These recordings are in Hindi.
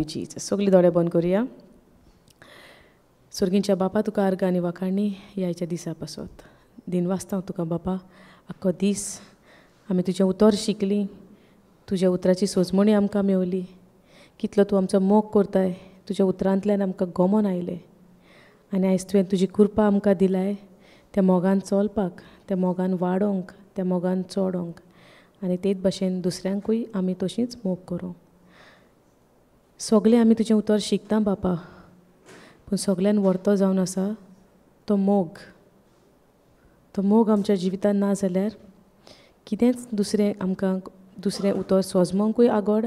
You Jesus. सगळीं दोळे बंद करुया. सर्गींच्या बापा तुका अर्घ आनी वाखाणणी ह्याच्या दिसा पासत दिनवासता तुका बापा. आख्खो दीस आमी तुजें उतर शिकलीं, तुज्या उतराची सोजमणी आमकां मेवली. कितलो तूं आमचो मोग करताय, तुज्या उतरांतल्यान आमकां गमन आयलें. आनी आयज तुवें तुजी कृपा आमकां दिलाय त्या मोगान चलपाक, त्या मोगान वाडोवंक, त्या मोगान चोडोंक आनी तेच भाशेन दुसऱ्यांकूय आमी तशींच मोग करूं. सगळें आमी तुजें उतर शिकता बापा, पूण सगळ्यान व्हडतो जावन आसा तो मोग. तो मोग आमच्या जिवितांत ना जाल्यार कितेंच दुसरें आमकां दुसरें उतर सोजमोंकूय आगोड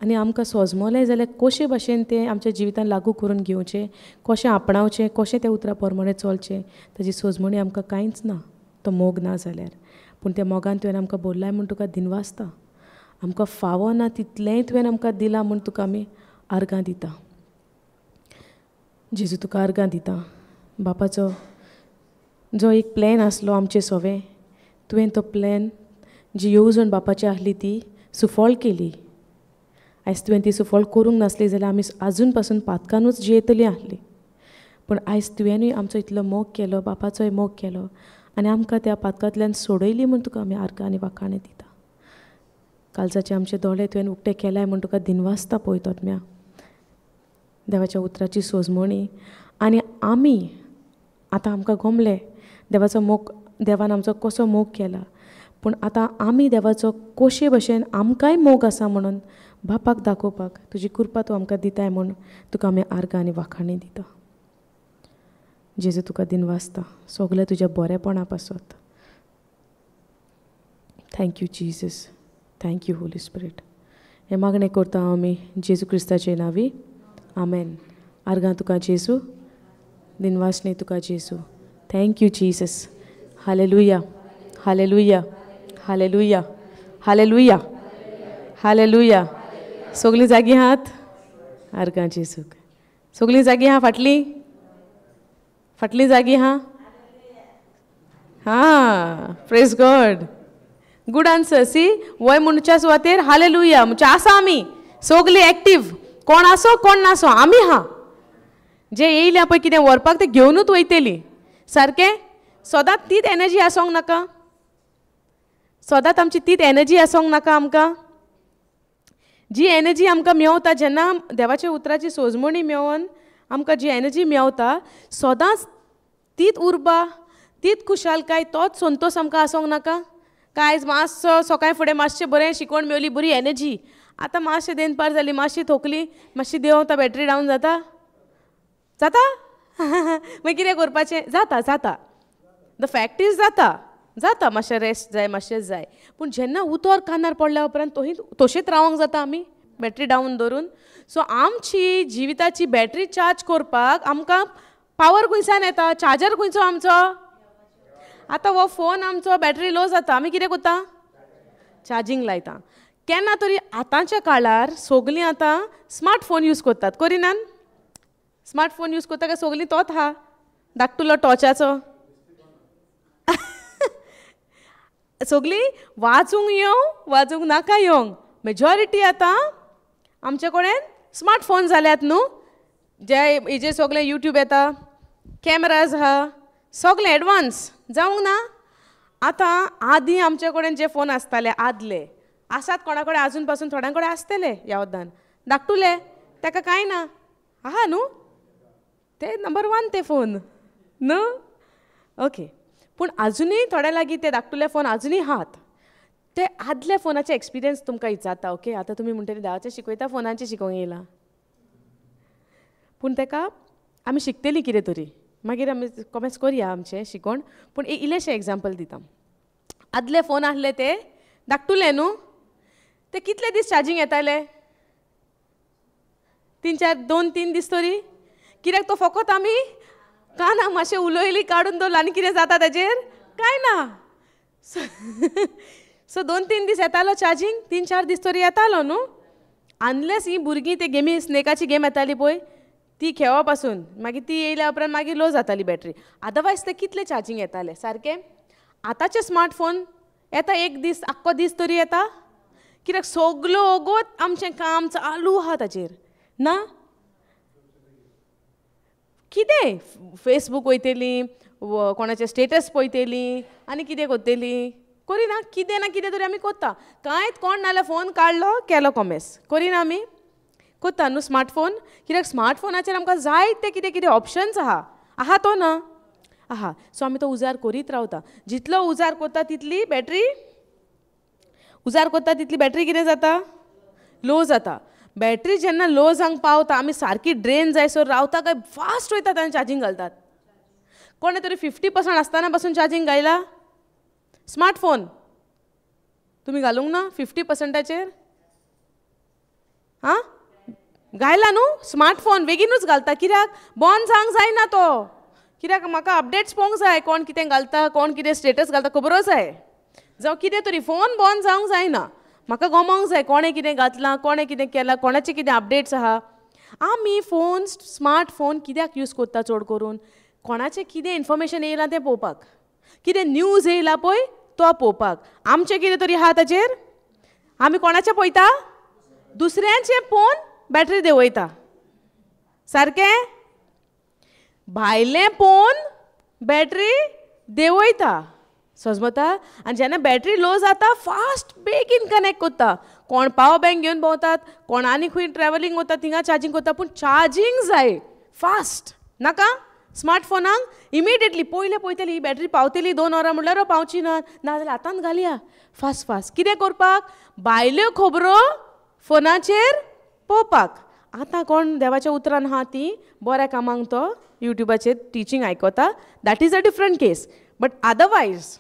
आनी आमकां सोजमोलें जाल्यार कशे भाशेन तें आमच्या जिवितांत लागू करून घेवचें, कशें आपणावचें, कशें त्या उतरा प्रमाणें चलचें ताजी सोजमणी आमकां कांयच ना तो मोग ना जाल्यार. पूण त्या मोगान तुवें आमकां बोरलाय म्हूण तुका दिनवासता. आमकां फावो ना तितलेंय तुवें आमकां दिलां म्हूण तुका आमी अर्गां दिता. जेजू तुका अर्गां दिता. बापाचो जो एक प्लॅन आसलो आमचे सवें, तुवें तो प्लॅन जी येवजण बापाची आहली ती सुफळ केली. आयज तुवें ती सुफळ करूंक नासली जाल्यार आमी आजून पासून पातकानूच जियेतलीं आहलीं. पूण आयज तुवेंनूय आमचो इतलो मोग केलो, बापाचोय मोग केलो आनी आमकां त्या पातकांतल्यान सोडयली म्हूण तुका आमी अर्गां आनी वाखाणें दिता. कालचाचे आमचे दोळे तुवें उक्ते केल्याय म्हूण तुका दिनवासता पळयतोत्म्या. देवाच्या उतराची सोजमणी आनी आमी आतां आमकां गमलें देवाचो मोग, देवान आमचो कसो मोग केला. पूण आतां आमी देवाचो कशे भाशेन आमकांय मोग आसा म्हणून बापाक दाखोवपाक तुजी कृपा तूं आमकां दिताय म्हूण तुका आमी अर्गां आनी वाखाणणी दिता. जेजू तुका दिनवासता सगळें तुज्या बरेपणा पासत. Thank you Jesus, thank you Holi spirit. हें मागणें करता आमी जेजू क्रिस्ताचे नांवी. आमेन. अर्गां तुका जेजू, दिनवासणी तुका Jezu. Thank you Jesus. Hallelujah, hallelujah, hallelujah, hallelujah, hallelujah. सगळीं जागी आहात? अर्गां जेजूक. सगळीं जागी आहा? फाटलीं जागी आहा? हां, praise God. Good answer. See, वय म्हणच्या सुवातेर हालेलुया म्हणजे आसा आमी सगळीं एक्टीव. कोण आसो कोण नासो आमी आहा. जे येयल्या पळय कितें व्हरपाक ते घेवनूच वयतलीं. सारकें? सदांच तीच एनर्जी आसोंक नाका. सदांच आमची तीच एनर्जी आसोंक नाका आमकां. जी एनर्जी आमकां मेवता जेन्ना देवाच्या उतराची सोजमणी मेळोन आमकां जी एनर्जी मेवता सदांच तीच उर्बा, तीच खुशालकाय, तोच संतोश आमकां आसोंक नाका. काय आयज मातसो सकाळी फुडें मातशें बरें शिकवण मेवली, बरी एनर्जी, आतां मातशें देनपार जाली, मातशी थोकली, मातशी देंवता, बॅटरी डावन जाता. जाता मागीर कितें करपाचें? जाता जाता. द फॅक्ट इज जाता जाता मातशें रेस्ट जाय, मातशेंच जाय. पूण जेन्ना उतर कानार पडल्या उपरांत तोशीच रावंक जाता आमी बॅटरी डावन दवरून. सो आमची जिविताची बॅटरी चार्ज करपाक आमकां पावर खंयसान येता? चार्जर खंयचो आमचो? आतां हो फोन आमचो बॅटरी लो जाता, आमी कितें करता? चार्जींग लायता. केन्ना तरी आतांच्या काळार सगळीं आतां स्मार्ट फोन यूज करतात, करिनात? स्मार्ट फोन यूज करता काय सगळीं तोच आहा धाकटुलो टॉर्चाचो? सगळीं वाचूंक येवं वाचूंक नाका येवंक मेजॉरिटी आतां आमचे कडेन स्मार्ट फोन जाल्यात न्हू. जे हेजेर सगळें यूट्यूब येता, कॅमेराज आहा, सगळें एडवान्स जावंक ना. आतां आदीं आमचे कडेन जे फोन आसताले आदले आसात कोणा कडेन आजून पासून थोड्यां कडेन आसतले ह्या वद्दान धाकटुले, ताका कांय ना. आहा न्हू ते नंबर 1 ते फोन न्हू. ओके. पूण आजुनूय थोड्या लागीं ते धाकटुले फोन आजुनूय आहात. ते आदल्या फोनाचे एक्सपिरियन्स तुमकां विचारता. ओके, आतां तुमी म्हणटली देवाचें शिकयता फोनाचें शिकोवंक येयला. पूण ताका आमी शिकतलीं कितें तरी, मागीर आमी कॉमेंट्स करया आमचें शिकोवण. पूण इल्लेशें एग्जाम्पल दिता. आदले फोन आसले ते धाकटुले न्हू, ते कितले दीस चार्जींग येताले? 2-3 दीस तरी. कित्याक तो फकत आमी काना मातशें उलयली काडून दवरला आनी कितें जाता ताजेर? कांय ना. सो 2-3 दीस येतालो चार्जींग, 3-4 दीस तरी येतालो न्हू. अनलेस ही भुरगीं ते गेमी स्नेकाची गेम येताली पळय ती खेळप पासून मागीर ती येयल्या उपरांत मागीर लो जाताली बॅटरी. अदरवायज ते कितले चार्जींग येताले सारकें. आतांचे स्मार्टफोन येता एक दीस आख्खो दीस तरी येता. कित्याक सगळो ओगोत आमचें काम चालू आहा ताचेर. ना कितें फेसबूक वयतली कोणाचे स्टेटस पळयतली आनी कितें करतली करिना कितें ना कितें तरी आमी करता कांयच कोण नाल्यार फोन काडलो केलो कॉमेस करिना आमी करता न्हू स्मार्टफोन कित्याक स्मार्टफोनाचेर आमकां जायते कितें कितें ऑप्शन्स आहा तो ना आहा सो आमी तो उजार करीत रावता जितलो उजार करता तितली बॅटरी उजार करता तितली बॅटरी कितें जाता लो जाता बॅटरी जेन्ना लो जावंक पावता आमी सारकी ड्रेन जायसर रावता काय फास्ट वयतात आनी चार्जींग घालतात कोणे तरी 50% आसतना पासून चार्जींग घायला स्मार्टफोन तुमी घालूंक ना 50%चेर आं घायला न्हू स्मार्टफोन बेगीनूच घालता कित्याक बंद जावंक जायना तो कित्याक म्हाका अपडेट्स पळोवंक जाय कोण कितें घालता कोण कितें स्टेटस घालता खबरो जाय जावं कितें तरी फोन बंद जावंक जायना म्हाका गमोंक जाय कोणें कितें घातलां कोणें कितें केलां कोणाचे कितें अपडेट्स आहा आमी फोन स्मार्टफोन कित्याक यूज करता चड करून कोणाचें कितें इन्फॉर्मेशन येयलां तें पळोवपाक कितें न्यूज येयला पळय तो पळोवपाक आमचें कितें तरी आहा ताचेर आमी कोणाचें पळयता दुसऱ्यांचें पळोवन बॅटरी देंवयता सारकें भायलें पळोवन बॅटरी देंवयता समजता आनी जेन्ना बॅटरी लो जाता फास्ट बेगीन कनेक्ट करता कोण पावर बँक घेवन भोंवतात कोण आनी खंय ट्रॅव्हलिंग वता थिंगा चार्जींग करता पूण चार्जींग जाय फास्ट नाका स्मार्टफोनाक इमिडिएटली पयलें पळयतली ही बॅटरी पावतली 2 वरां म्हणल्यार पावची ना नाजाल्यार आतांच घालया फास्ट फास्ट कितें करपाक भायल्यो खबरो फोनाचेर पळोवपाक आतां कोण देवाच्या उतरान आहा ती बऱ्या कामांक तो युट्यूबाचेर टिचींग आयकता that is a different case but otherwise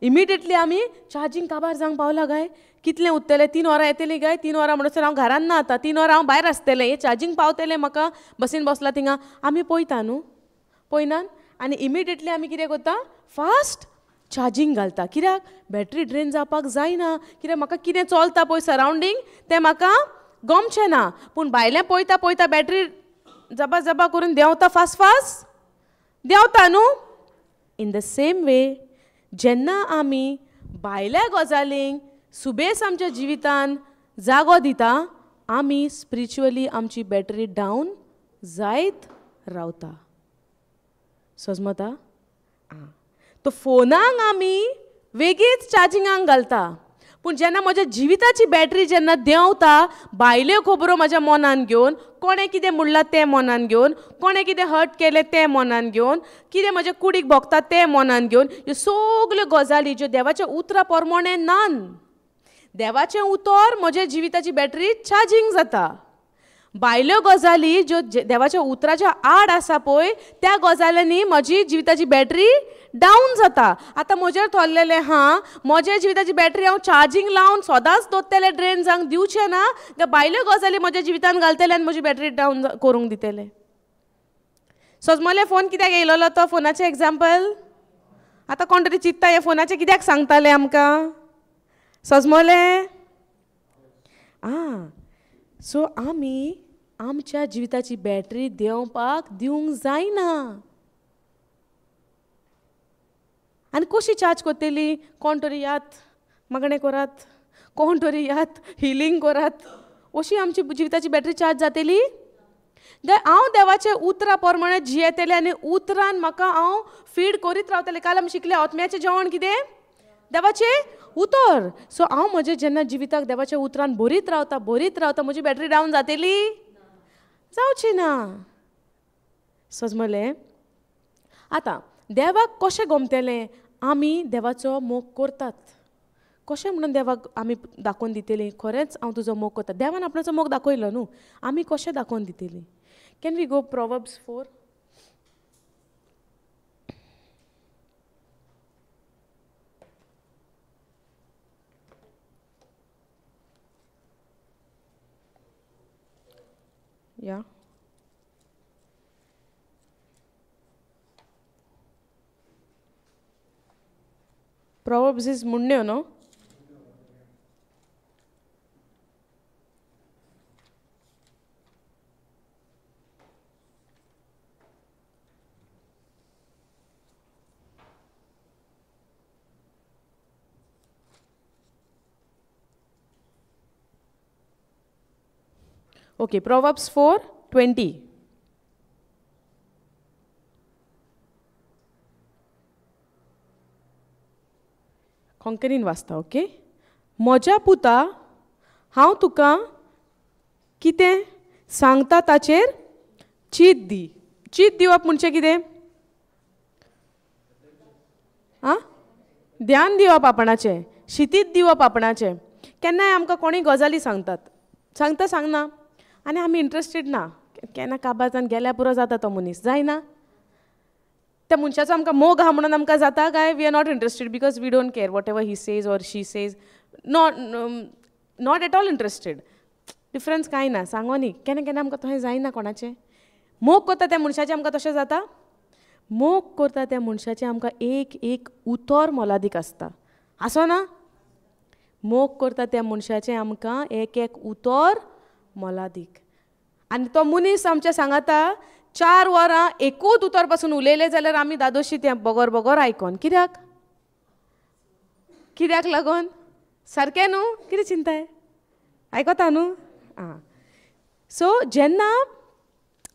immediately आमी चार्जींग काबार जावंक पावला काय कितलें उरतलें 3 वरां येतलीं काय 3 वरां म्हणसर हांव घरान ना आतां 3 वरां हांव भायर आसतलें हें चार्जींग पावतलें म्हाका बसीन बसला थिंगा आमी पळयता न्हू पळयनान आनी इमिडिएटली आमी कितें करता फास्ट चार्जींग घालता कित्याक बॅटरी ड्रेन जावपाक जायना कित्याक म्हाका कितें चलता पळय सरावंडींग तें म्हाका गमचें ना पूण भायलें पळयता पळयता बॅटरी जबा करून देंवता फास्ट फास्ट देंवता न्हू इन द सेम वे जेन्ना आमी भायल्या गजालींक सुबेस आमच्या जिवितान जागो दिता आमी स्पिरिच्युअली आमची बॅटरी डावन जायत रावता समजता तो फोनाक आमी वेगळीच चार्जिंगाक घालता पूण जेन्ना म्हज्या जिविताची बॅटरी जेन्ना देंवता भायल्यो खबरो म्हाज्या मनान घेवन कोणें कितें म्हणलां तें मनान घेवन कोणें कितें हर्ट केलें तें मनान घेवन कितें म्हज्या कुडीक भोगता तें मनान घेवन ह्यो सगल्यो गजाली ज्यो देवाच्या उतरा प्रमाणें नान देवाचें उतर म्हज्या जिविताची बॅटरी चार्जींग जाता भायल्यो गजाली ज्यो देवाच्या उतराच्या आड आसा पळय त्या गजाल्यांनी म्हजी जिविताची बॅटरी डावन जाता आतां म्हजेर थरलेलें हा म्हज्या जिविताची बॅटरी हांव चार्जींग लावन सदांच दवरतलें ड्रेन जावंक दिवचें ना काय भायल्यो गजाली म्हज्या जिवितान घालतले आनी म्हजी बॅटरी डावन करूंक दितले सजमले फोन कित्याक येयलोलो तो फोनाचें एग्जाम्पल आतां कोण तरी चित्ता हे फोनाचें कित्याक सांगताले आमकां सजमले सो आमी आमच्या जिविताची बॅटरी देंवपाक दिवंक जायना आनी कशी चार्ज करतली कोण तरी यात मागणें करात कोण तरी यात हिलींग करात अशी आमची जिविताची बॅटरी चार्ज जातली हांव देवाचे उतरा प्रमाणे जियेतलें आनी उतरान म्हाका हांव फीड करीत रावतलें काल आमी शिकलें आत्म्याचें जेवण कितें देवाचें उतर सो हांव म्हज्या जेन्ना जिविताक देवाच्या उतरान भरीत रावता म्हजी बॅटरी डावन जातली जावची ना सजमलें आतां देवाक कशें गमतलें आमी देवाचो मोग करतात कशें म्हणून देवाक आमी दाखोवन दितलीं खरेंच हांव तुजो मोग करता देवान आपणाचो मोग दाखयलो न्हू आमी कशें दाखोवन दितलीं कॅन वी गो प्रोवर्ब्स 4 या Proverbs is munne no okay, Proverbs 4:20. कोंकणीन वाचता. ओके. म्हज्या पुता, हांव तुका कितें सांगता ताचेर चीत दी. चीत दिवप म्हणजे कितें? आं, ध्यान दिवप आपणाचें, शितीत दिवप आपणाचें. केन्नाय आमकां कोणी गजाली सांगता सांगना आनी आमी इंट्रस्टेड ना. केन्ना काबाजान गेल्या पुरो जाता तो मनीस, जायना. त्या मनशाचो आमकां मोग आहा म्हणून आमकां जाता काय? We are not interested because we don't care whatever he says or she says. Not at all interested. Difference कांय ना. सांगो न्ही, केन्ना केन्ना आमकां तशें जायना कोणाचें. मोग करता त्या मनशाचें आमकां तशें जाता. मोग करता त्या मनशाचें आमकां एक एक उतर मोलादीक आसता. आसो ना? मोग करता त्या मनशाचें आमकां एक एक उतर मोलादीक. आनी तो मनीस आमच्या सांगाता 4 वरां एकूच उतर पासून उलयलें जाल्यार आमी दादोशी तें बगोर बगोर आयकोन. कित्याक? कित्याक लागून? सारकें न्हू? कितें चिंताय? आयकोता न्हू? आं. सो जेन्ना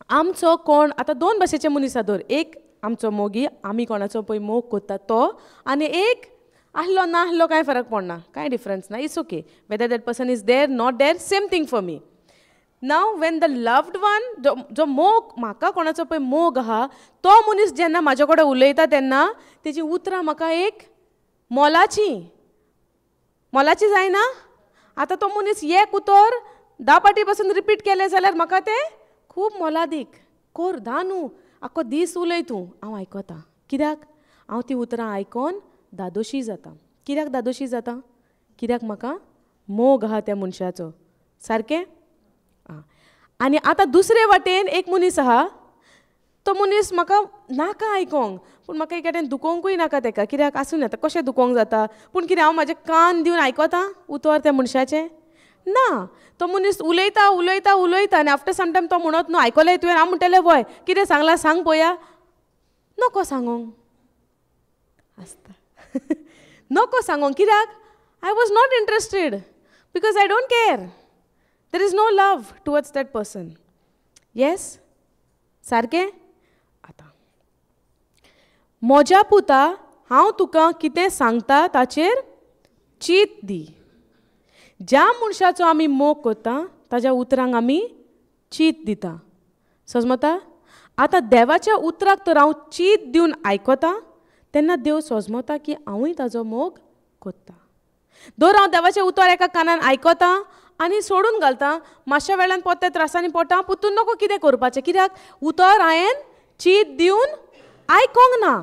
आमचो कोण आतां 2 भाशेचे मनीस आसा. एक आमचो मोगी, आमी कोणाचो पळय मोग करता तो, आनी एक आहलो ना आहलो कांय फरक पडना, कांय डिफरन्स ना. It's okay whether that person is there not there, same thing for me. Now when the loved one, जो मोग म्हाका कोणाचो पळय मोग आहा, तो मनीस जेन्ना म्हाजे कडेन उलयता तेन्ना तेजी उतरां म्हाका एक मोलाची जायना. आतां तो मनीस एक उतर 10 पाटी पासून रिपीट केलें जाल्यार म्हाका तें खूब मोलादीक. कोर 10 न्हू, आख्खो दीस उलय तूं, हांव आयकतां. कित्याक? हांव ती उतरां आयकोन दादोशी जाता. कित्याक दादोशी जाता? कित्याक म्हाका मोग आहा त्या मनशाचो. सारकें? आं. आनी आतां दुसरे वाटेन एक मनीस आहा, तो मनीस म्हाका नाका आयकोंक, पूण म्हाका एक वाटेन दुखोवंकूय नाका तेका. कित्याक? आसूं येता, कशें दुखोवंक जाता, पूण कितें हांव म्हाजे कान दिवन आयकोतां उतर त्या मनशाचें? ना. तो मनीस उलयता उलयता उलयता आनी आफ्टर सम टायम तो म्हणत न्हू, आयकलें तुवें? हांव म्हणटलें वय, कितें सांगलां सांग पळोवया. नको सांगोंक आसता. नको सांगोंक. कित्याक? I was not interested because I don't care. There is no love towards that person. Yes? सारकें? आतां म्हज्या पुता, हांव तुका कितें सांगता ताचेर चीत दी. ज्या मनशाचो आमी मोग करता ताज्या उतरांक आमी चीत दिता. समजता? आतां देवाच्या उतराक तर हांव चीत दिवन आयकतां तेन्ना देव समजता की हांवूय ताजो मोग करता. दर हांव देवाचें उतर एका कानान आयकतां आनी सोडून घालतां, मातशा वेळान पोत्या त्रासांनी पडटा, पुतून नको कितें करपाचें. कित्याक? उतर हांवें चीत दिवन आयकोंक ना.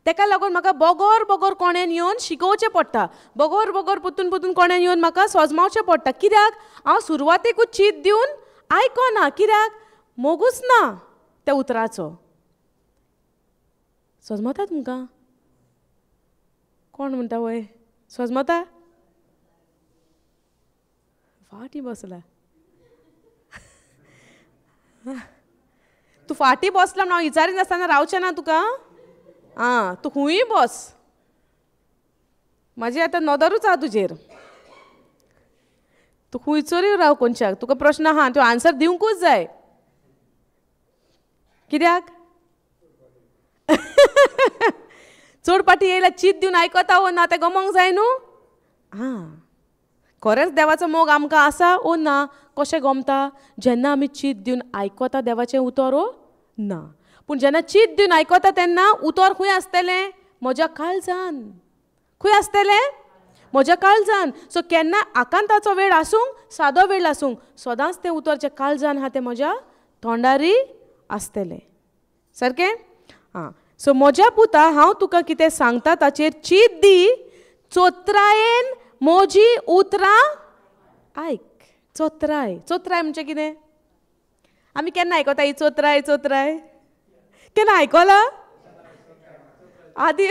तेका लागून म्हाका बगोर बगोर कोण्यान येवन शिकोवचें पडटा. बगोर बगोर पुतून पुतून कोण्यान येवन म्हाका सोजमावचें पडटा. कित्याक? हांव सुरवातेकूच चीत दिवन आयकोना. कित्याक? मोगूच ना त्या उतराचो. समजता तुमकां? कोण म्हणटा वय? समजता? फाटी बसला. तूं फाटी बसला म्हण हांव विचारीनासतना रावचें ना तुका. आं, तूं खूंय बस, म्हाजी आतां नदरूच आहा तुजेर. तूं खंयसरूय राव कोनशाक, तुका प्रश्न आहा त्यो आन्सर दिवंकूच जाय. कित्याक? चड पाटी येयल्यार चीत दिवन आयकता वो ना तें गमोंक जाय न्हू. हां, खरेंच देवाचो मोग आमकां आसा ओ ना? कशें गमता? जेन्ना आमी चीत दिवन आयकता देवाचें उतर ओ ना. पूण जेन्ना चीत दिवन आयकता तेन्ना उतर खंय आसतलें? म्हज्या काळजान. खंय आसतलें? म्हज्या काळजान. सो केन्ना आकांताचो वेळ आसूंक, सादो वेळ आसूंक, सदांच तें उतर जें काळजान आहा तें म्हज्या तोंडारी आसतलें. सारकें? हां. सो म्हज्या पुता, हांव तुका कितें सांगता ताचेर चीत दी. चोत्रायेन म्हजी उतरां आयक. चोत्राय. चोत्राय म्हणजे कितें? आमी केन्ना आयकता ही चोत्राय चोत्राय? केन्ना आयकलां? आदी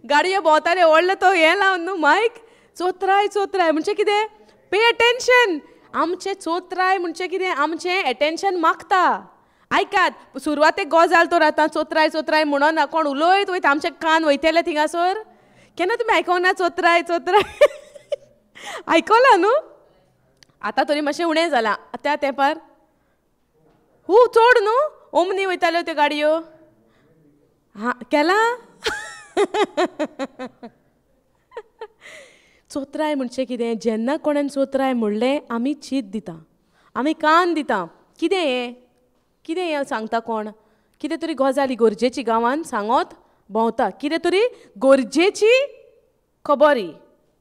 गाडयो भोंवताले व्हडलो तो हें लावन न्हू मायक. चोत्राय चोत्राय म्हणजे कितें? Pay attention. आमचें चोत्राय म्हणजे कितें? आमचें एटेन्शन मागता. आयकात, सुरवातेक गजाल तर आतां चोत्राय चोत्राय म्हणना, कोण उलयत वयता आमचे कान वयतले थिंगासोर. केन्ना तुमी आयकोना चोत्राय चोत्राय? आयकलां न्हू? आतां तरी मातशें उणें जालां. त्या तेंपार चोड न्हू ओमनी वयताल्यो त्यो गाडयो हां केला चोत्राय म्हणचे कितें जेन्ना कोणें चोत्राय म्हणलें आमी चीत दिता आमी कान दिता कितें हें सांगता कोण कितें तरी गजाली गरजेची गांवांत सांगत भोंवता कितें तरी गरजेची खबरी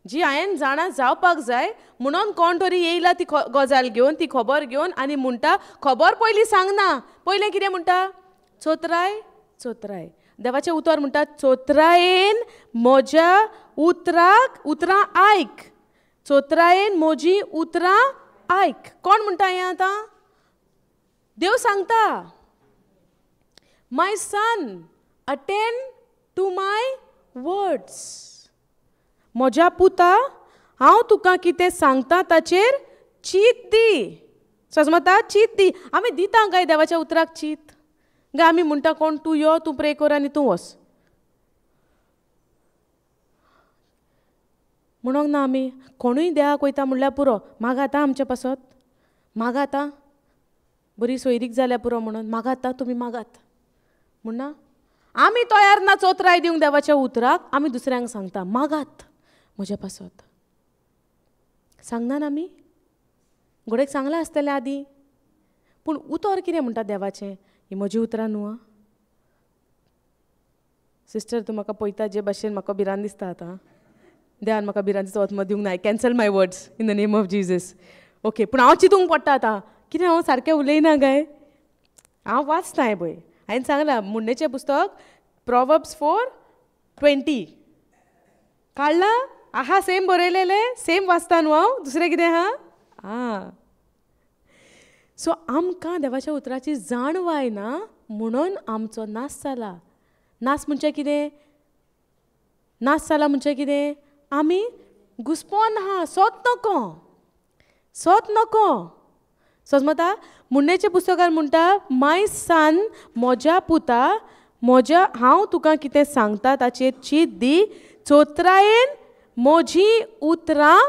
जी हांवें जाणा जावपाक जाय म्हणून कोण तरी येयला ती गजाल घेवन ती खबर घेवन आनी म्हणटा खबर पयलीं सांगना पयलें कितें म्हणटा चोत्राय देवाचें उतर म्हणटा चोत्रायेन म्हज्या उतरां आयक चोत्रायेन म्हजी उतरां आयक कोण म्हणटा हें आतां देव सांगता my son attend to my words म्हज्या पुता हांव तुका कितें सांगता ताचेर चीत दी समजता चीत दी आमी दिता काय देवाच्या उतराक चीत गा आमी म्हणटा कोण तूं यो तूं प्रे कर आनी तूं वच म्हणूंक ना आमी कोणूय देवाक वयता म्हणल्यार पुरो मागाता आमच्या पासत मागाता बरी सोयरीक जाल्या पुरो म्हणून मागाता तुमी मागात म्हणना आमी तयार ना चोत्राय दिवंक देवाच्या उतराक आमी दुसऱ्यांक सांगता मागात म्हज्या पासत सांगना आमी घोडेक सांगलां आसतलें आदी पूण उतर कितें म्हणटा देवाचें ही म्हजी उतरां न्हू आं सिस्टर तूं म्हाका पळयता जे भाशेन म्हाका भिरांत दिसता आतां देवान म्हाका भिरांतीचो वचमो दिवंक ना cancel my words in the name of Jesus okay पूण हांव चिंतूंक पडटा आतां कितें हांव सारकें उलयना काय हांव वाचता हें पळय हांवें सांगलां मुन्नेचें पुस्तक प्रॉवर्ब्स 4:20 काडलां आहा सेम बरयलेलें सेम वाचता न्हू हांव दुसरें कितें आहा सो आमकां देवाच्या उतराची जाणवाय ना म्हणून आमचो नाश जाला नाश म्हणजे कितें नाश जाला म्हणजे कितें आमी घुस्पोन आहा सोत नको समजता मुन्नेच्या पुस्तकार म्हणटा माय सन म्हज्या पुता हांव तुका कितें सांगता ताचेर चीत दी चोत्रायेन म्हजी उतरां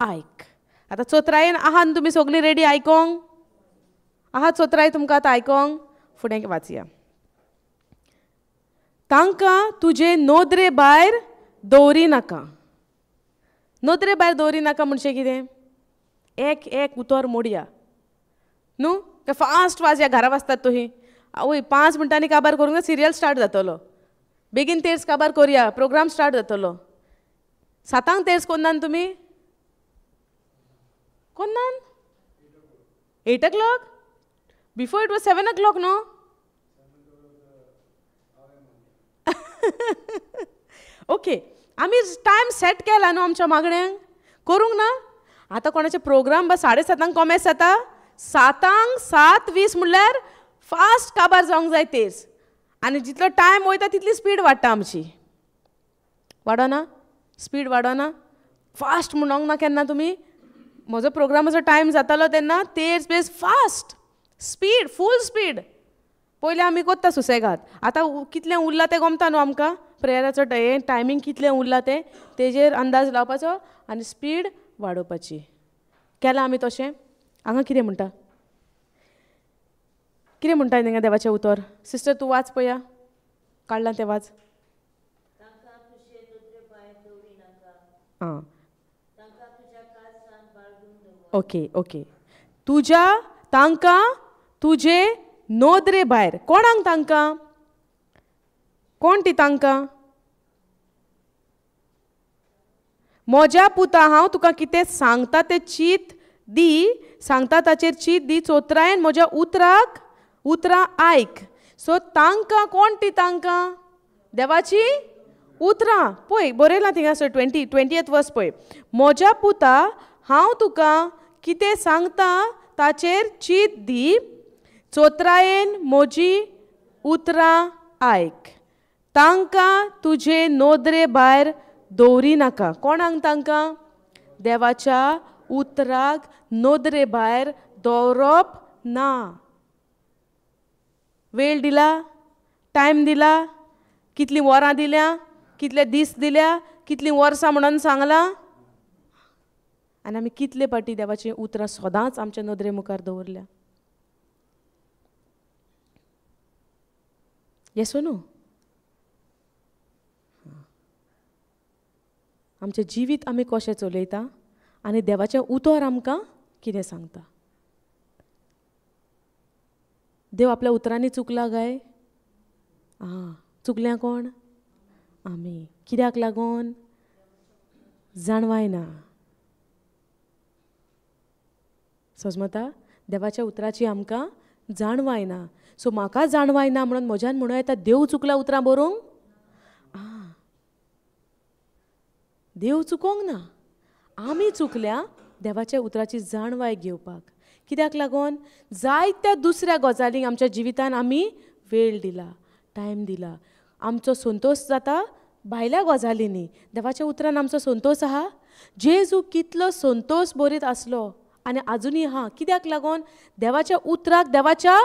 आयक आतां चोत्रायेन आहा न्हू तुमी सगळीं रेडी आयकोंक आहा चोत्राय तुमकां आतां आयकोंक फुडें वाचया तांकां तुजे नोदरे भायर दवरी नाका नोदरे भायर दवरी नाका म्हणजे कितें एक उतर मोडया न्हू काय फास्ट वाजया घरा वाचतात तुही आवय 5 मिनटांनी काबार करूंक सिरियल स्टार्ट जातलो बेगीन तेर्स काबार करुया प्रोग्राम स्टार्ट जातलो 7 तेर्स कोन्नान तुमी कोन्नान 8 o'clock before it was 7 o'clock न्हू ओके आमी टायम सेट केला न्हू आमच्या मागण्यांक करूंक ना आतां कोणाचे प्रोग्राम 7:30 कॉमेस जाता 7:20 म्हणल्यार फास्ट काबार जावंक जाय तेच आनी जितलो टायम वयता तितली स्पीड वाडटा आमची वाडना स्पीड वाडना फास्ट म्हणोंक ना केन्ना तुमी म्हजो प्रोग्रामाचो टायम जातालो तेन्ना तेच बेस फास्ट स्पीड फूल स्पीड पयलीं आमी कोत्ता सुसेगाद आतां कितलें उरलां तें गमता न्हू आमकां प्रेयराचो टायमींग कितलें उरलां तें तेजेर अंदाज लावपाचो आनी स्पीड वाडोवपाची केलां आमी तशें हांगा कितें म्हणटा थिंगा देवाचें उतर सिस्टर तूं वाच पया काडलां तें वाच आं ओके तांकां तुजे नोदरे भायर कोणाक तांकां कोण ती तांकां म्हज्या पुता हांव तुका कितें सांगता तें चीत दी सांगता ताचेर चीत दी चोत्रायेन म्हज्या उतरां आयक सो तांकां कोण ती तांकां देवाची उतरां पळय बरयलां थिंगासर 20th वर्स पळय म्हज्या पुता हांव तुका कितें सांगता ताचेर चीत दी चोत्रायेन म्हजी उतरां आयक तांकां तुजे नोदरे भायर दवरी नाका कोणाक तांकां देवाच्या उतराक नोदरे भायर दवरप ना वेळ दिला टायम दिला कितलीं वरां दिल्या कितले दीस दिल्या कितलीं वर्सां म्हणून सांगलां आनी आमी कितले पाटी देवाचीं उतरां सदांच आमच्या नदरे मुखार दवरल्या येस नो? आमचें जिवीत आमी कशें चलयता आनी देवाचें उतर आमकां कितें सांगता. देव आपल्या उतरांनी चुकला काय? चुकल्या कोण? आमी. कित्याक लागून? जाणवायना. समजता? देवाच्या उतराची आमकां जाणवायना. सो म्हाका जाणवायना म्हणून म्हज्यान म्हणूं येता देव चुकला उतरां बरोवंक? देव चुकोंक ना. आमी चुकल्या देवाच्या उतराची जाणवाय घेवपाक. कित्याक लागून? जायत्या दुसऱ्या गजालींक आमच्या जिवितान आमी वेळ दिला, टायम दिला. आमचो संतोष जाता भायल्या गजालींनी. देवाच्या उतरान आमचो संतोष आहा. जेजू कितलो संतोष भरीत आसलो आनी आजुनी आहा. कित्याक लागून? देवाच्या उतराक, देवाच्या